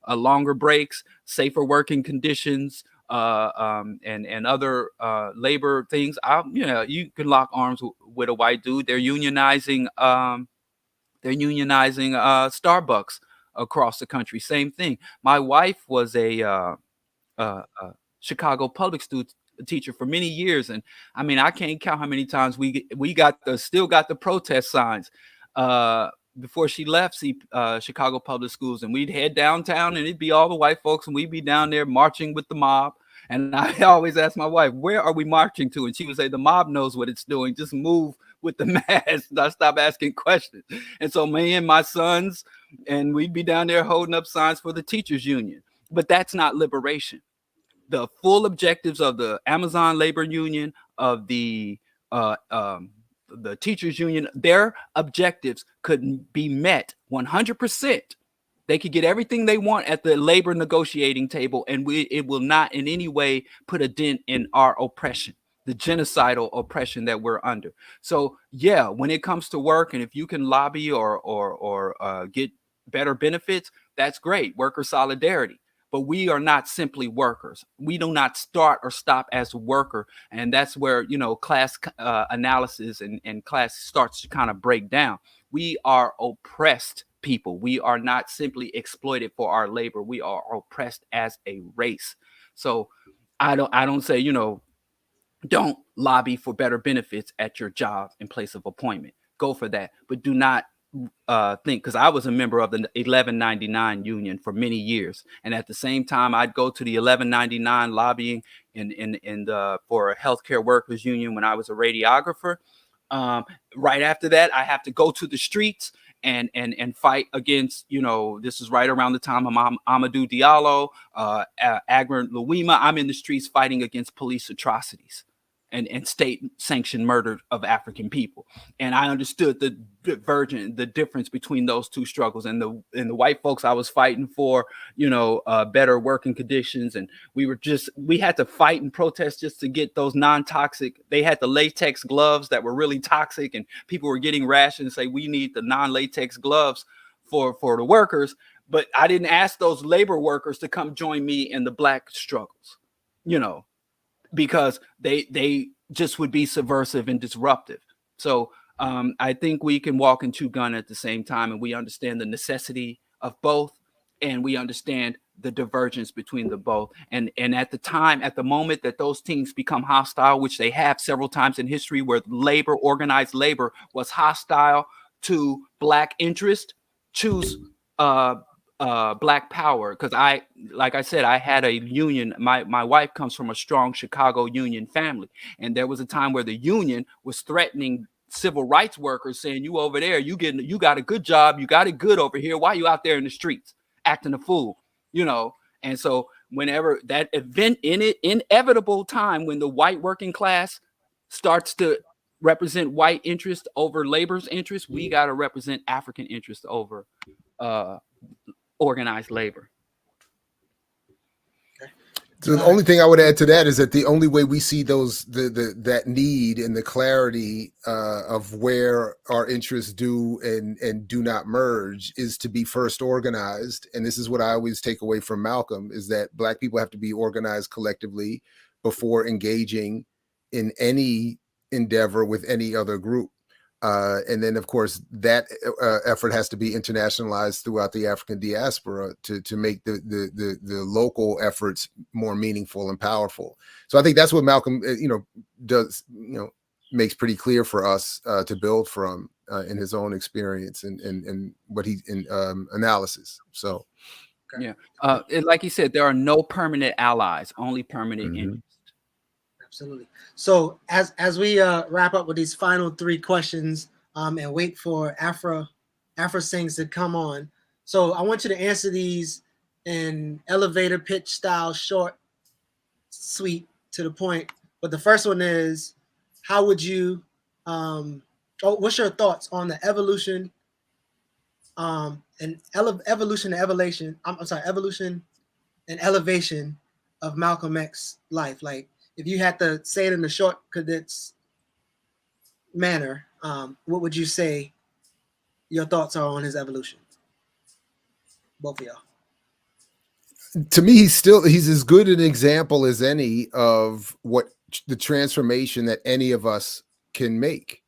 longer breaks, safer working conditions, and other labor things, you can lock arms with a white dude. They're unionizing Starbucks across the country. Same thing. My wife was a Chicago public school teacher for many years, and I mean, I can't count how many times we still got the protest signs before she left Chicago public schools, and we'd head downtown and it'd be all the white folks, and we'd be down there marching with the mob. And I always ask my wife, where are we marching to? And she would say, the mob knows what it's doing, just move with the mass. Stop asking questions. And so me and my sons, and we'd be down there holding up signs for the teachers union. But that's not liberation. The full objectives of the Amazon labor union, of the teachers union, their objectives could be met 100%. They could get everything they want at the labor negotiating table, and it will not in any way put a dent in our oppression, the genocidal oppression that we're under. So yeah, when it comes to work, and if you can lobby or get better benefits, that's great. Worker solidarity. But we are not simply workers. We do not start or stop as a worker. And that's where, class analysis and class starts to kind of break down. We are oppressed people. We are not simply exploited for our labor. We are oppressed as a race. So I don't say, don't lobby for better benefits at your job in place of appointment. Go for that. But do not think, because I was a member of the 1199 union for many years, and at the same time I'd go to the 1199 lobbying for a healthcare workers union when I was a radiographer. Right after that, I have to go to the streets and fight against, this is right around the time of Amadou Diallo, Agner Louima. I'm in the streets fighting against police atrocities. and state-sanctioned murder of African people. And I understood the difference between those two struggles. And the white folks I was fighting for, better working conditions, and we had to fight and protest just to get those non-toxic. They had the latex gloves that were really toxic, and people were getting rationed and say we need the non-latex gloves for the workers. But I didn't ask those labor workers to come join me in the black struggles, because they just would be subversive and disruptive. So I think we can walk and chew gun at the same time, and we understand the necessity of both, and we understand the divergence between the both. And at the moment that those teams become hostile, which they have several times in history, where organized labor was hostile to black interest, choose black power. Because like I said, I had a union. My wife comes from a strong Chicago union family, and there was a time where the union was threatening civil rights workers, saying, you over there, you got a good job, you got it good over here, why are you out there in the streets acting a fool? And so whenever that inevitable time when the white working class starts to represent white interest over labor's interest, we got to represent African interest over organized labor. So the only thing I would add to that is that the only way we see that need and the clarity of where our interests do and do not merge is to be first organized. And this is what I always take away from Malcolm, is that Black people have to be organized collectively before engaging in any endeavor with any other group. And then, of course, that effort has to be internationalized throughout the African diaspora to make the local efforts more meaningful and powerful. So I think that's what Malcolm, does, makes pretty clear for us to build from in his own experience and what he in analysis. So, yeah, like he said, there are no permanent allies, only permanent interests. Absolutely. So as we wrap up with these final three questions and wait for Afra Sings to come on. So I want you to answer these in elevator pitch style, short, sweet, to the point. But the first one is, how would you, what's your thoughts on the evolution evolution and elevation of Malcolm X's life? Like, if you had to say it in a short, condensed manner, what would you say your thoughts are on his evolution? Both of y'all. To me, he's as good an example as any of what the transformation that any of us can make.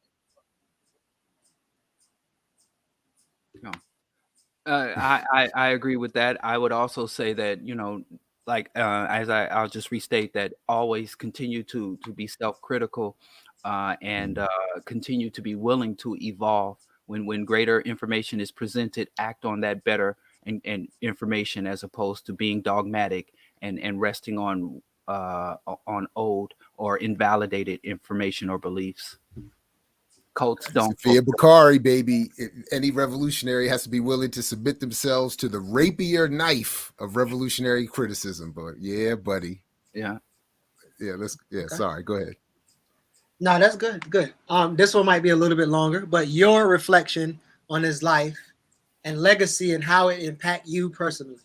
No. I agree with that. I would also say that, I'll just restate that, always continue to be self-critical and continue to be willing to evolve. When greater information is presented, act on that better and information, as opposed to being dogmatic and resting on old or invalidated information or beliefs. Cults don't. Sophia Bukhari, baby. Any revolutionary has to be willing to submit themselves to the rapier knife of revolutionary criticism. But yeah, buddy. Yeah. Okay. Sorry, go ahead. No, that's good. Good. This one might be a little bit longer, but your reflection on his life and legacy and how it impact you personally.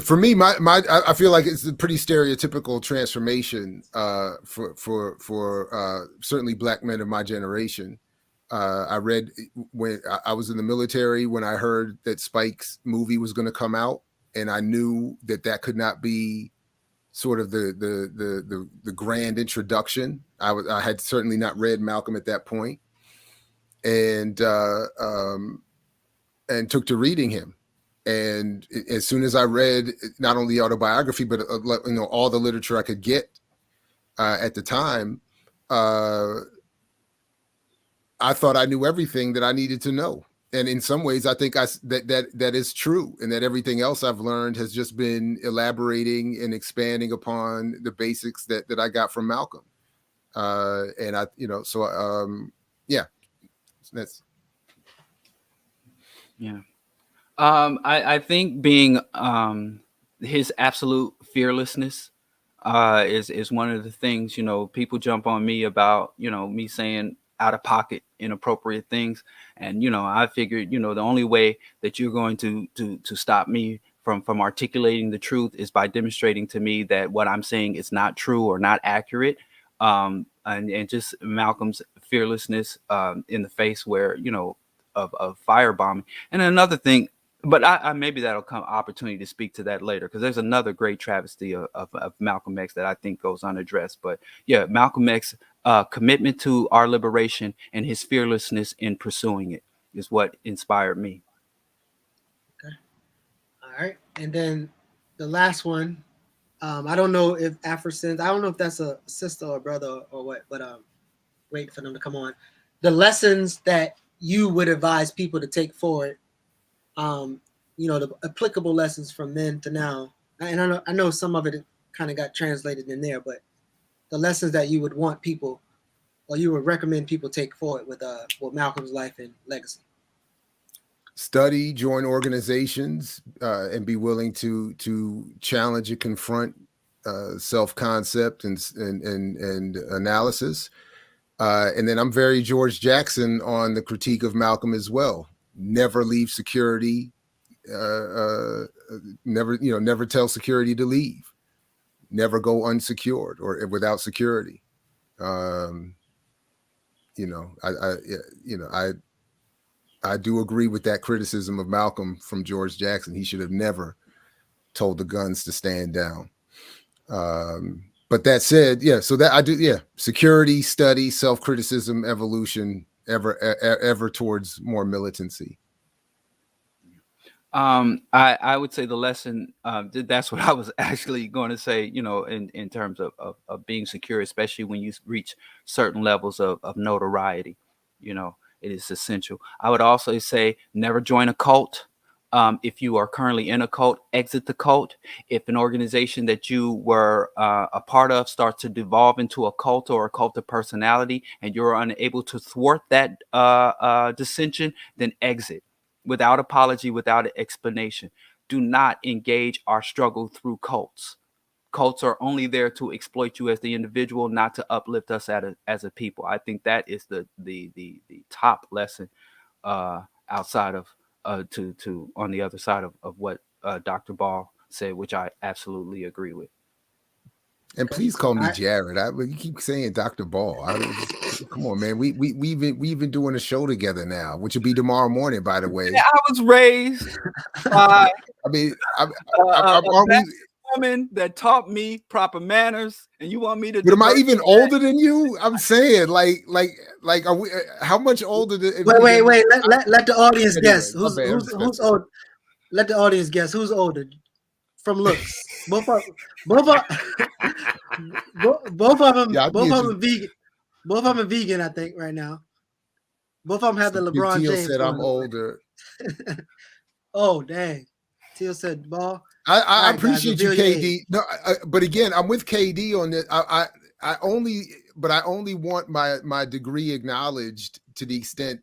For me, I feel like it's a pretty stereotypical transformation for certainly Black men of my generation. I read when I was in the military, when I heard that Spike's movie was going to come out, and I knew that could not be sort of the grand introduction. I had certainly not read Malcolm at that point, and took to reading him. And as soon as I read not only the autobiography, but all the literature I could get at the time, I thought I knew everything that I needed to know. And in some ways, I think that is true, and that everything else I've learned has just been elaborating and expanding upon the basics that I got from Malcolm. That's. Yeah. I think being his absolute fearlessness is one of the things. People jump on me about me saying out of pocket inappropriate things, and I figured the only way that you're going to stop me from articulating the truth is by demonstrating to me that what I'm saying is not true or not accurate. And just Malcolm's fearlessness in the face of firebombing. And another thing, but I maybe that'll come opportunity to speak to that later, because there's another great travesty of Malcolm X that I think goes unaddressed. But yeah, Malcolm X commitment to our liberation and his fearlessness in pursuing it is what inspired me. Okay. All right. And then the last one, I don't know if Africans, I don't know if that's a sister or brother or what, but wait for them to come on. The lessons that you would advise people to take forward, the applicable lessons from then to now. And I know some of it kind of got translated in there, but the lessons that you would want people, or you would recommend people take forward with Malcolm's life and legacy. Study, join organizations, and be willing to challenge and confront self-concept and analysis. And then I'm very George Jackson on the critique of Malcolm as well. Never leave security. Never tell security to leave. Never go unsecured or without security. I do agree with that criticism of Malcolm from George Jackson. He should have never told the guns to stand down. But that said, so that I do, security, study, self-criticism, evolution, ever towards more militancy. I would say the lesson, that's what I was actually going to say, in terms of being secure, especially when you reach certain levels of notoriety, it is essential. I would also say never join a cult. If you are currently in a cult, exit the cult. If an organization that you were a part of starts to devolve into a cult or a cult of personality, and you're unable to thwart that dissension, then exit without apology, without explanation. Do not engage our struggle through cults. Cults are only there to exploit you as the individual, not to uplift us as a people. I think that is the top lesson outside of to on the other side of what Dr. Ball said, which I absolutely agree with. And please call me Jared. You keep saying Dr. Ball. Come on, man. We've been doing a show together now, which will be tomorrow morning, by the way. Yeah, I was raised by a woman that taught me proper manners, and you want me to? But am I even older than you? I'm saying, like, are we? How much older? Wait. Let the audience guess. Who's old? Let the audience guess who's older. From looks, both of them vegan. Both of them vegan, I think, right now. Both of them have the LeBron James. Said I'm older. Oh dang! Teal said Ball. I appreciate you, KD. No, but again, I'm with KD on this. I only want my degree acknowledged to the extent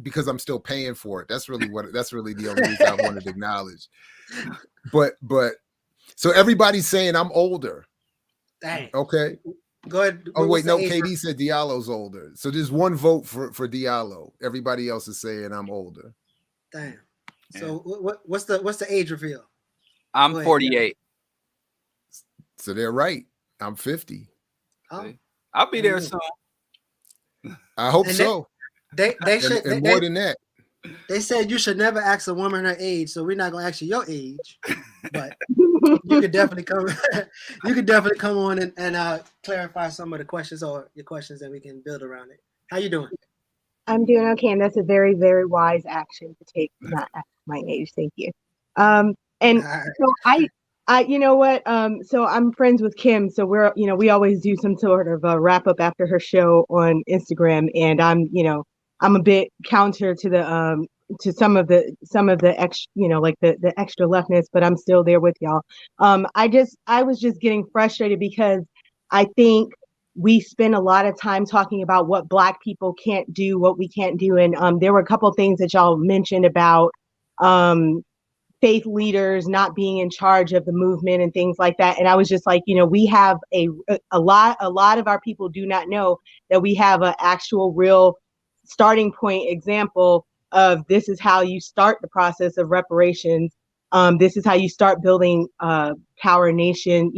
because I'm still paying for it. That's really the only reason I wanted to acknowledge. But so everybody's saying I'm older. Dang. Okay. Go ahead. Oh wait, no. KD said Diallo's older. So there's one vote for Diallo. Everybody else is saying I'm older. Damn. So what's the age reveal? I'm 48. So they're right. I'm 50. Oh. I'll be there soon. I hope so. They should more than that. They said you should never ask a woman her age, so we're not gonna ask you your age, but you could definitely come. You could definitely come on and clarify some of the questions or your questions, and we can build around it. How you doing? I'm doing okay, and that's a very, very wise action to take. Not ask my age, thank you. And so I, you know what? So I'm friends with Kim, so we're, we always do some sort of a wrap up after her show on Instagram, and I'm a bit counter to the to some of the extra, like the extra leftness, but I'm still there with y'all. I was just getting frustrated because I think we spend a lot of time talking about what Black people can't do, what we can't do, and there were a couple of things that y'all mentioned about faith leaders not being in charge of the movement and things like that. And I was just like, we have a lot of our people do not know that we have an actual real starting point example of this is how you start the process of reparations. This is how you start building power nation,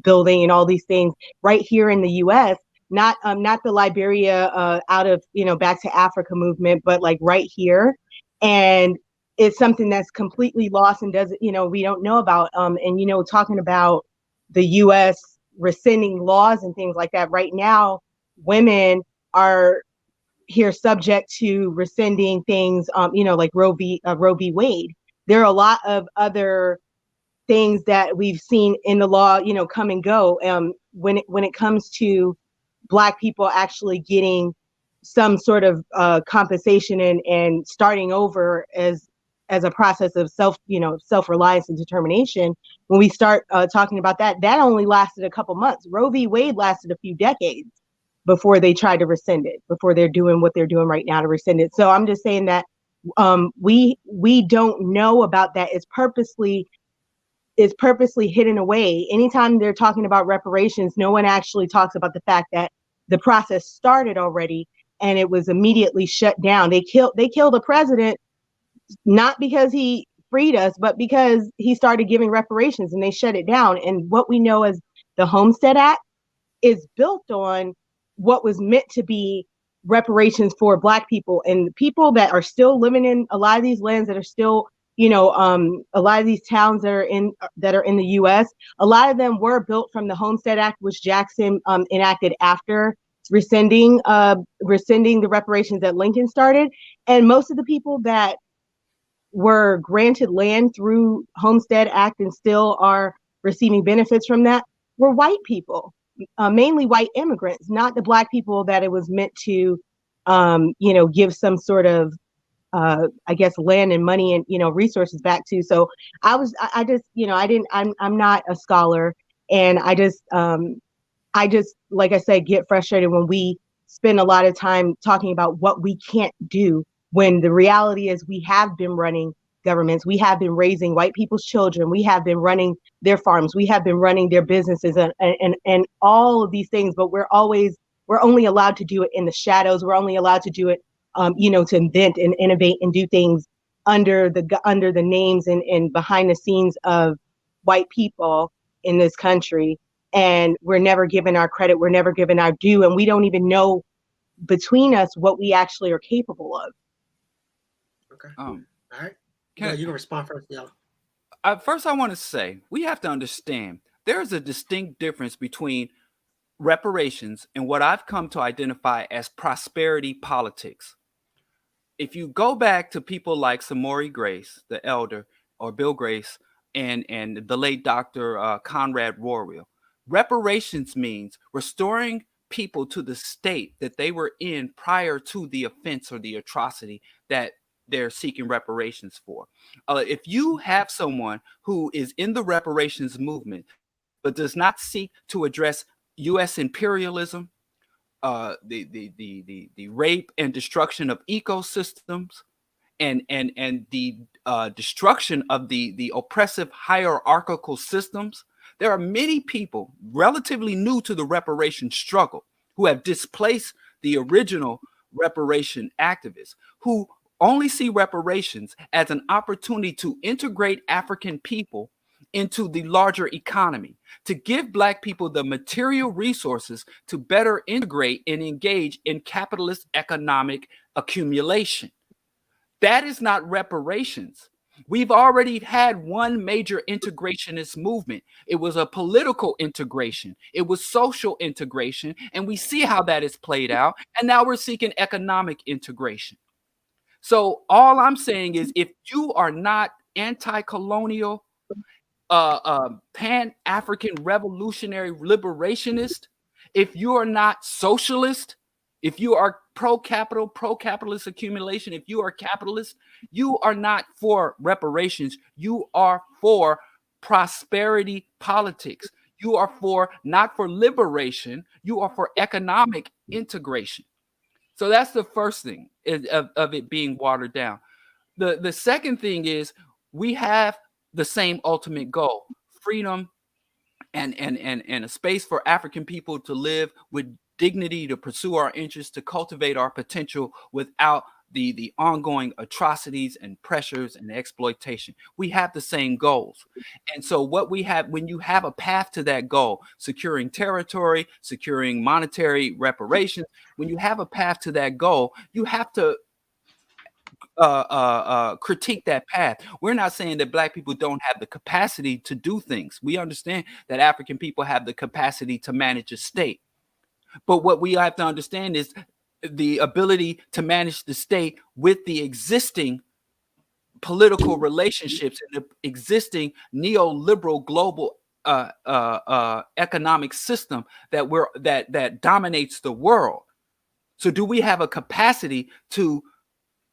building and all these things right here in the U.S. Not the Liberia out of back to Africa movement, but like right here. And it's something that's completely lost and doesn't we don't know about. And talking about the U.S. rescinding laws and things like that. Right now, women are here subject to rescinding things. Like Roe v. Wade. There are a lot of other things that we've seen in the law, come and go. When it comes to Black people actually getting some sort of compensation and starting over as a process of self-reliance and determination. When we start talking about that only lasted a couple months. Roe v. Wade lasted a few decades before they tried to rescind it, before they're doing what they're doing right now to rescind it. So I'm just saying that we don't know about that. It's purposely hidden away. Anytime they're talking about reparations, no one actually talks about the fact that the process started already and it was immediately shut down. They killed the president, not because he freed us, but because he started giving reparations, and they shut it down. And what we know as the Homestead Act is built on what was meant to be reparations for Black people and the people that are still living in a lot of these lands, that are still a lot of these towns that are in the U.S. A lot of them were built from the Homestead Act, which Jackson enacted after rescinding the reparations that Lincoln started. And most of the people that were granted land through Homestead Act and still are receiving benefits from that were white people, mainly white immigrants, not the Black people that it was meant to, give some sort of I guess land and money and resources back to. So I'm not a scholar, and I just like I said, get frustrated when we spend a lot of time talking about what we can't do, when the reality is we have been running governments, we have been raising white people's children, we have been running their farms, we have been running their businesses and all of these things, but we're only allowed to do it in the shadows. We're only allowed to do it to invent and innovate and do things under the names and behind the scenes of white people in this country. And we're never given our credit. We're never given our due. And we don't even know between us what we actually are capable of. Okay. All right. You can respond first, Yella. First, I want to say we have to understand there is a distinct difference between reparations and what I've come to identify as prosperity politics. If you go back to people like Samori Grace, the elder, or Bill Grace, and the late Dr. Conrad Royal, reparations means restoring people to the state that they were in prior to the offense or the atrocity that they're seeking reparations for. If you have someone who is in the reparations movement but does not seek to address U.S. imperialism, the rape and destruction of ecosystems, and the destruction of the oppressive hierarchical systems, there are many people relatively new to the reparation struggle who have displaced the original reparation activists, who only see reparations as an opportunity to integrate African people into the larger economy, to give Black people the material resources to better integrate and engage in capitalist economic accumulation. That is not reparations. We've already had one major integrationist movement. It was a political integration. It was social integration. And we see how that is played out. And now we're seeking economic integration. So all I'm saying is, if you are not anti-colonial, pan-African revolutionary liberationist, if you are not socialist, if you are pro-capital, pro-capitalist accumulation, if you are capitalist, you are not for reparations. You are for prosperity politics. You are not for liberation. You are for economic integration. So that's the first thing of it being watered down. The second thing is, we have the same ultimate goal: freedom and a space for African people to live with dignity, to pursue our interests, to cultivate our potential without the ongoing atrocities and pressures and exploitation. We have the same goals. And so what we have, when you have a path to that goal, securing territory, securing monetary reparations, when you have a path to that goal, you have to critique that path. We're not saying that Black people don't have the capacity to do things. We understand that African people have the capacity to manage a state. But what we have to understand is the ability to manage the state with the existing political relationships and the existing neoliberal global economic system that dominates the world. So do we have a capacity to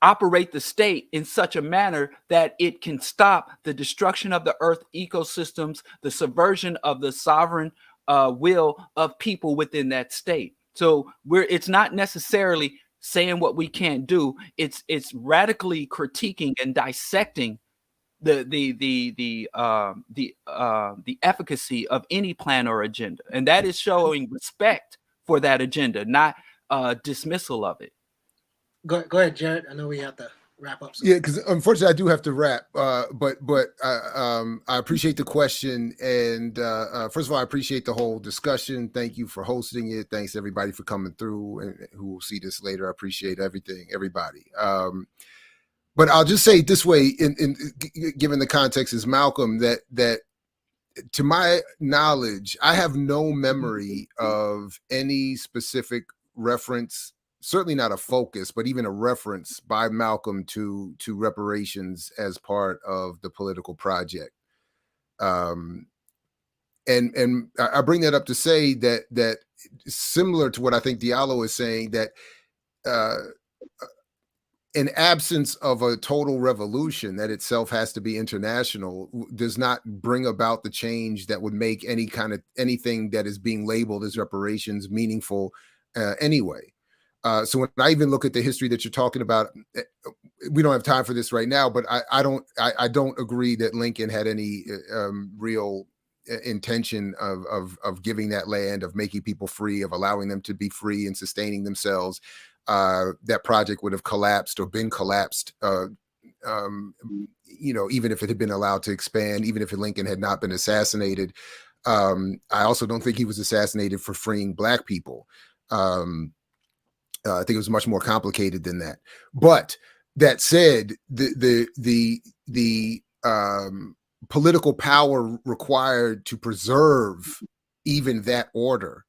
operate the state in such a manner that it can stop the destruction of the earth ecosystems, the subversion of the sovereign will of people within that state? So it's not necessarily saying what we can't do. It's radically critiquing and dissecting the efficacy of any plan or agenda, and that is showing respect for that agenda, not dismissal of it. Go ahead, Jared. I know we have to wrap up soon. Yeah, because unfortunately I do have to wrap. But I appreciate the question, and first of all, I appreciate the whole discussion. Thank you for hosting it. Thanks everybody for coming through, and who will see this later. I appreciate everybody. But I'll just say it this way, in given the context is Malcolm, that to my knowledge, I have no memory of any specific reference, certainly not a focus, but even a reference by Malcolm to reparations as part of the political project. And I bring that up to say that similar to what I think Diallo is saying, that in absence of a total revolution that itself has to be international, does not bring about the change that would make anything that is being labeled as reparations meaningful anyway. So when I even look at the history that you're talking about, we don't have time for this right now, but I don't agree that Lincoln had any real intention of giving that land, of making people free, of allowing them to be free and sustaining themselves. That project would have collapsed or been collapsed, even if it had been allowed to expand, even if Lincoln had not been assassinated. I also don't think he was assassinated for freeing Black people. I think it was much more complicated than that. But that said, the political power required to preserve even that order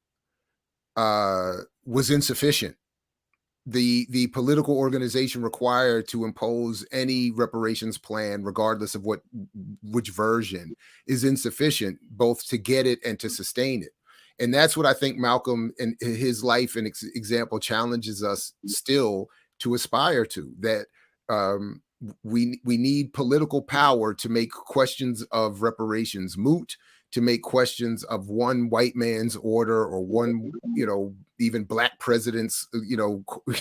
was insufficient. The political organization required to impose any reparations plan, regardless of which version, is insufficient, both to get it and to sustain it. And that's what I think Malcolm and his life and example challenges us still to aspire to, that we need political power to make questions of reparations moot, to make questions of one white man's order or one, even Black president's,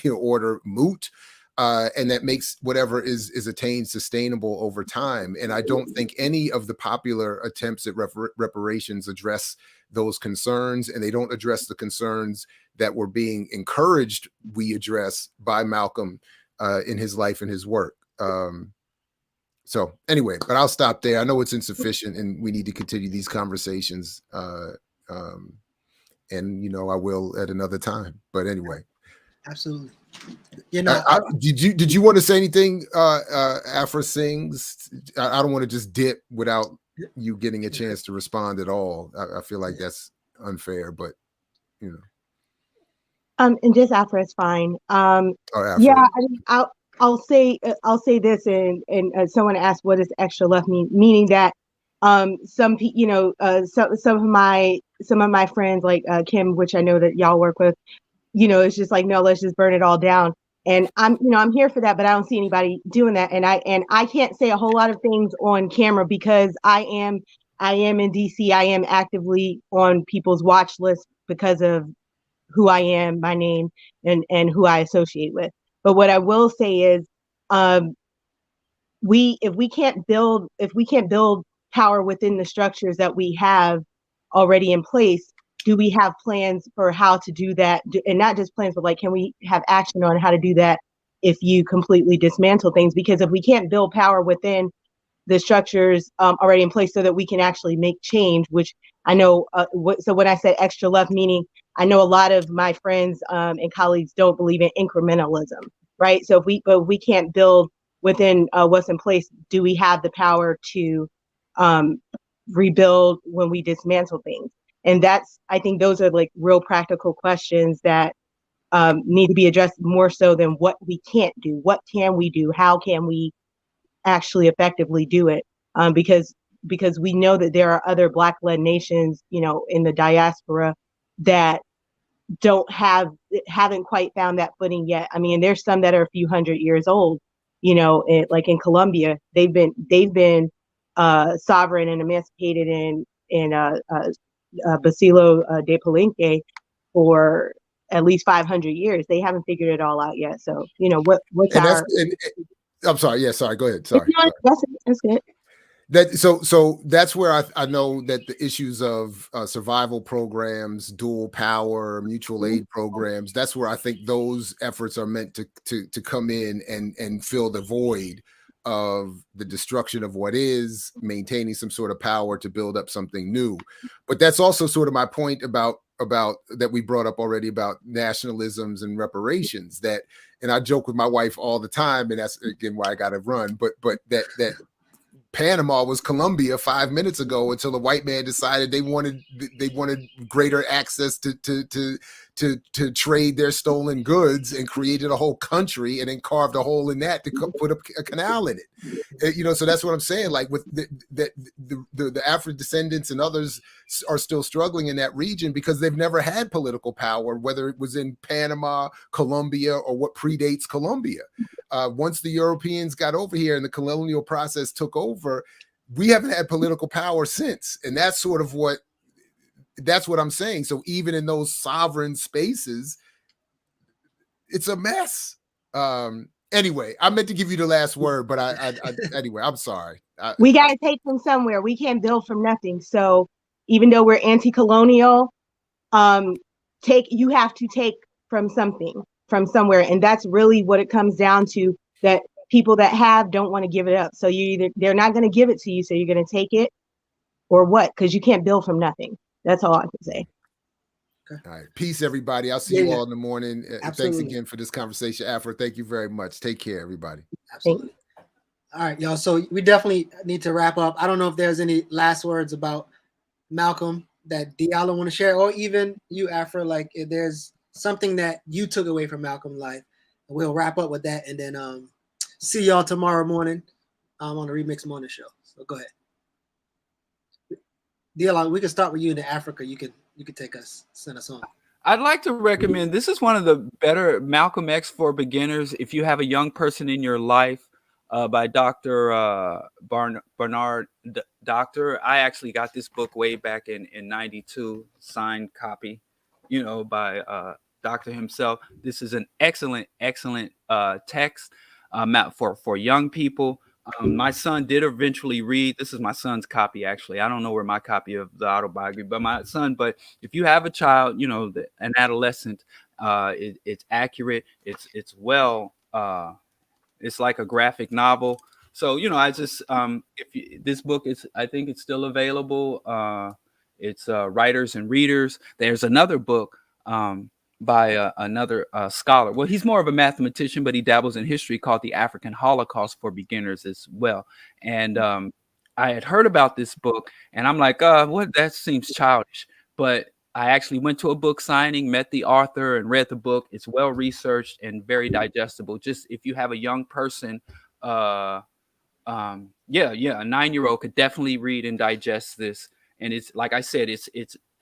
order moot. And that makes whatever is attained sustainable over time. And I don't think any of the popular attempts at reparations address those concerns, and they don't address the concerns that were being encouraged we address by Malcolm in his life and his work. So anyway, but I'll stop there. I know it's insufficient and we need to continue these conversations. And, I will at another time, but anyway. Absolutely. Did you want to say anything, Afra Sings? I don't want to just dip without you getting a chance to respond at all. I feel like that's unfair, but and just Afra is fine. Afra. Yeah, I mean, I'll say this, and someone asked what does extra left mean, meaning that some of my friends like Kim, which I know that y'all work with, it's just like, no, let's just burn it all down. And I'm here for that, but I don't see anybody doing that. And I can't say a whole lot of things on camera because I am in DC. I am actively on people's watch list because of who I am, my name, and who I associate with. But what I will say is, if we can't build power within the structures that we have already in place, do we have plans for how to do that? And not just plans, but like, can we have action on how to do that if you completely dismantle things? Because if we can't build power within the structures already in place so that we can actually make change, which I know, so when I said extra left, meaning I know a lot of my friends and colleagues don't believe in incrementalism, right? So if we can't build within what's in place, do we have the power to rebuild when we dismantle things? And I think those are like real practical questions that need to be addressed more so than what we can't do. What can we do? How can we actually effectively do it? Because we know that there are other Black-led nations, in the diaspora that haven't quite found that footing yet. I mean, there's some that are a few hundred years old. Like in Colombia, they've been sovereign and emancipated in Basilo de Palenque for at least 500 years. They haven't figured it all out yet. So, what's our... I'm sorry. Yeah, sorry. Go ahead. Sorry. That's good. So that's where I know that the issues of survival programs, dual power, mutual aid programs, that's where I think those efforts are meant to come in and fill the void of the destruction of what is, maintaining some sort of power to build up something new. But that's also sort of my point about that we brought up already about nationalisms and reparations, and I joke with my wife all the time, and that's again why I got to run, but that Panama was Colombia 5 minutes ago until the white man decided they wanted greater access to trade their stolen goods and created a whole country and then carved a hole in that to put a canal in it. So that's what I'm saying. Like with the Afro descendants and others are still struggling in that region because they've never had political power, whether it was in Panama, Colombia, or what predates Colombia. Once the Europeans got over here and the colonial process took over, we haven't had political power since. And that's what I'm saying. So even in those sovereign spaces, it's a mess. Anyway, I meant to give you the last word, but anyway, I'm sorry. We got to take from somewhere. We can't build from nothing. So even though we're anti-colonial, you have to take from something, from somewhere. And that's really what it comes down to, that people that don't want to give it up. So they're not going to give it to you. So you're going to take it, or what? Because you can't build from nothing. That's all I can say. Okay. All right. Peace, everybody. I'll see you all in the morning. Absolutely. Thanks again for this conversation, Afro. Thank you very much. Take care, everybody. Absolutely. All right, y'all. So we definitely need to wrap up. I don't know if there's any last words about Malcolm that Diallo want to share, or even you, Afro. Like, if there's something that you took away from Malcolm's life, we'll wrap up with that, and then see y'all tomorrow morning on the Remix Morning Show. So go ahead. Diallo, we can start with you in Africa. You could send us on. I'd like to recommend, this is one of the better Malcolm X for beginners. If you have a young person in your life, by Dr. Bernard Doctor. I actually got this book way back in 92, signed copy, by Doctor himself. This is an excellent text for young people. My son did eventually read. This is my son's copy, actually. I don't know where my copy of the autobiography, but my son. But if you have a child, an adolescent, it's accurate. It's well. It's like a graphic novel. So I just this book is. I think it's still available. It's Writers and Readers. There's another book by another scholar. Well, he's more of a mathematician, but he dabbles in history, called The African Holocaust for Beginners as well. And I had heard about this book, and I'm like, what? That seems childish. But I actually went to a book signing, met the author, and read the book. It's well researched and very digestible. Just if you have a young person, a 9-year-old could definitely read and digest this. And it's, like I said, it's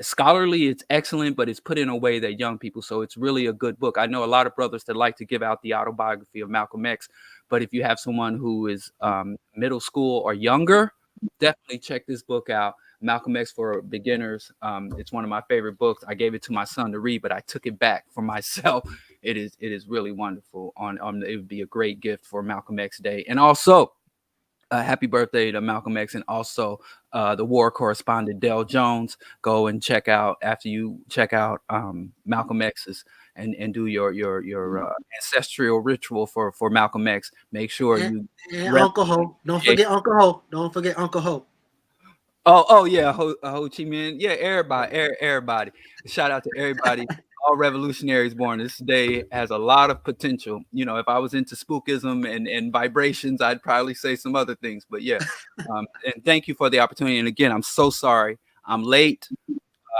scholarly, it's excellent, but it's put in a way that young people. So it's really a good book. I know a lot of brothers that like to give out the autobiography of Malcolm X, but if you have someone who is middle school or younger, definitely check this book out. Malcolm X for Beginners. It's one of my favorite books. I gave it to my son to read, but I took it back for myself. It is really wonderful. It would be a great gift for Malcolm X Day. And also, happy birthday to Malcolm X, and also the war correspondent Del Jones. Go and check out, after you check out Malcolm X's, and do your ancestral ritual for Malcolm X. Make sure And, you and Uncle Ho. Don't forget Uncle Ho. Don't forget Uncle Ho. Oh yeah, Ho Chi Minh. Yeah, everybody. Shout out to everybody. All revolutionaries born. This day has a lot of potential. You know, if I was into spookism and vibrations, I'd probably say some other things. But yeah, and thank you for the opportunity. And again, I'm so sorry. I'm late.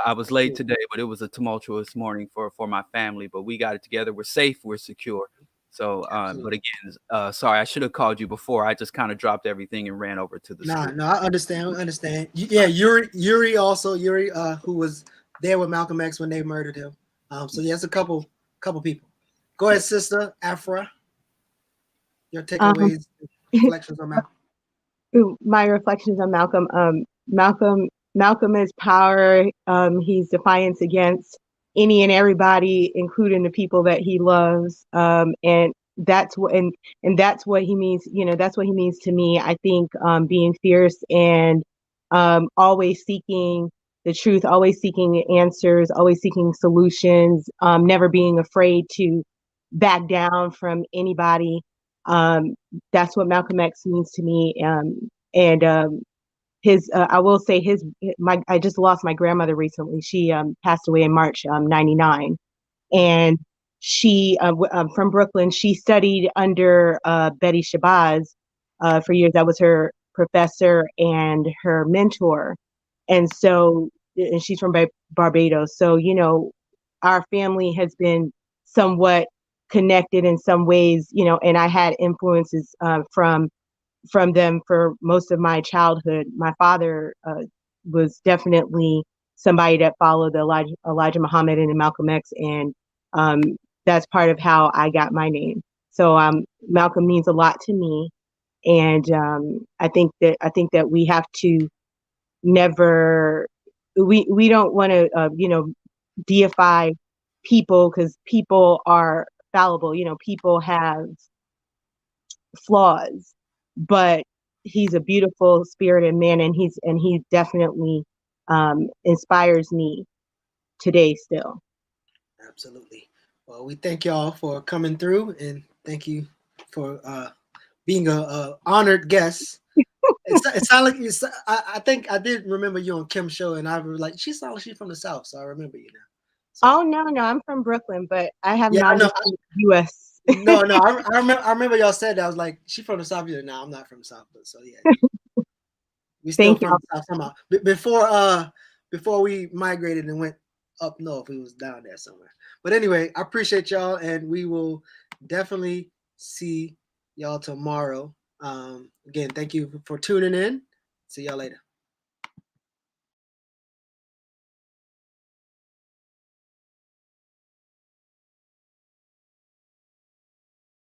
I was late today, but it was a tumultuous morning for my family. But we got it together. We're safe. We're secure. So, but again, sorry, I should have called you before. I just kind of dropped everything and ran over to the school. No, I understand. I understand. Yeah, Yuri also, who was there with Malcolm X when they murdered him. So yes, a couple people. Go ahead, sister Afra. Your takeaways, reflections on Malcolm. My reflections on Malcolm. Malcolm is power. He's defiance against any and everybody, including the people that he loves. And that's what that's what he means. You know, that's what he means to me. I think being fierce and always seeking the truth, always seeking answers, always seeking solutions, never being afraid to back down from anybody. That's what Malcolm X means to me. His I will say I just lost my grandmother recently. She passed away in March 99, and she from Brooklyn. She studied under Betty Shabazz for years. That was her professor and her mentor, and she's from Barbados. So you know, our family has been somewhat connected in some ways. You know, and I had influences from them for most of my childhood. My father was definitely somebody that followed the Elijah Muhammad and Malcolm X, and that's part of how I got my name. So Malcolm means a lot to me, and I think that we have to never we don't want to deify people, because people are fallible. You know, people have flaws, but he's a beautiful spirited man, and he definitely inspires me today still. Absolutely. Well, we thank y'all for coming through, and thank you for being a honored guest. It sounded like I think I did remember you on Kim's show, and I was like, she sounds like she's from the South, so I remember you now. So, oh no, I'm from Brooklyn, but I have yeah, knowledge of the U.S. No, I remember y'all said that. I was like, she from the South. You're like, no, I'm not from the South, but so yeah, we still Thank from you. the South somehow. Before we migrated and went up north, we was down there somewhere. But anyway, I appreciate y'all, and we will definitely see y'all tomorrow. Again, thank you for tuning in. See y'all later.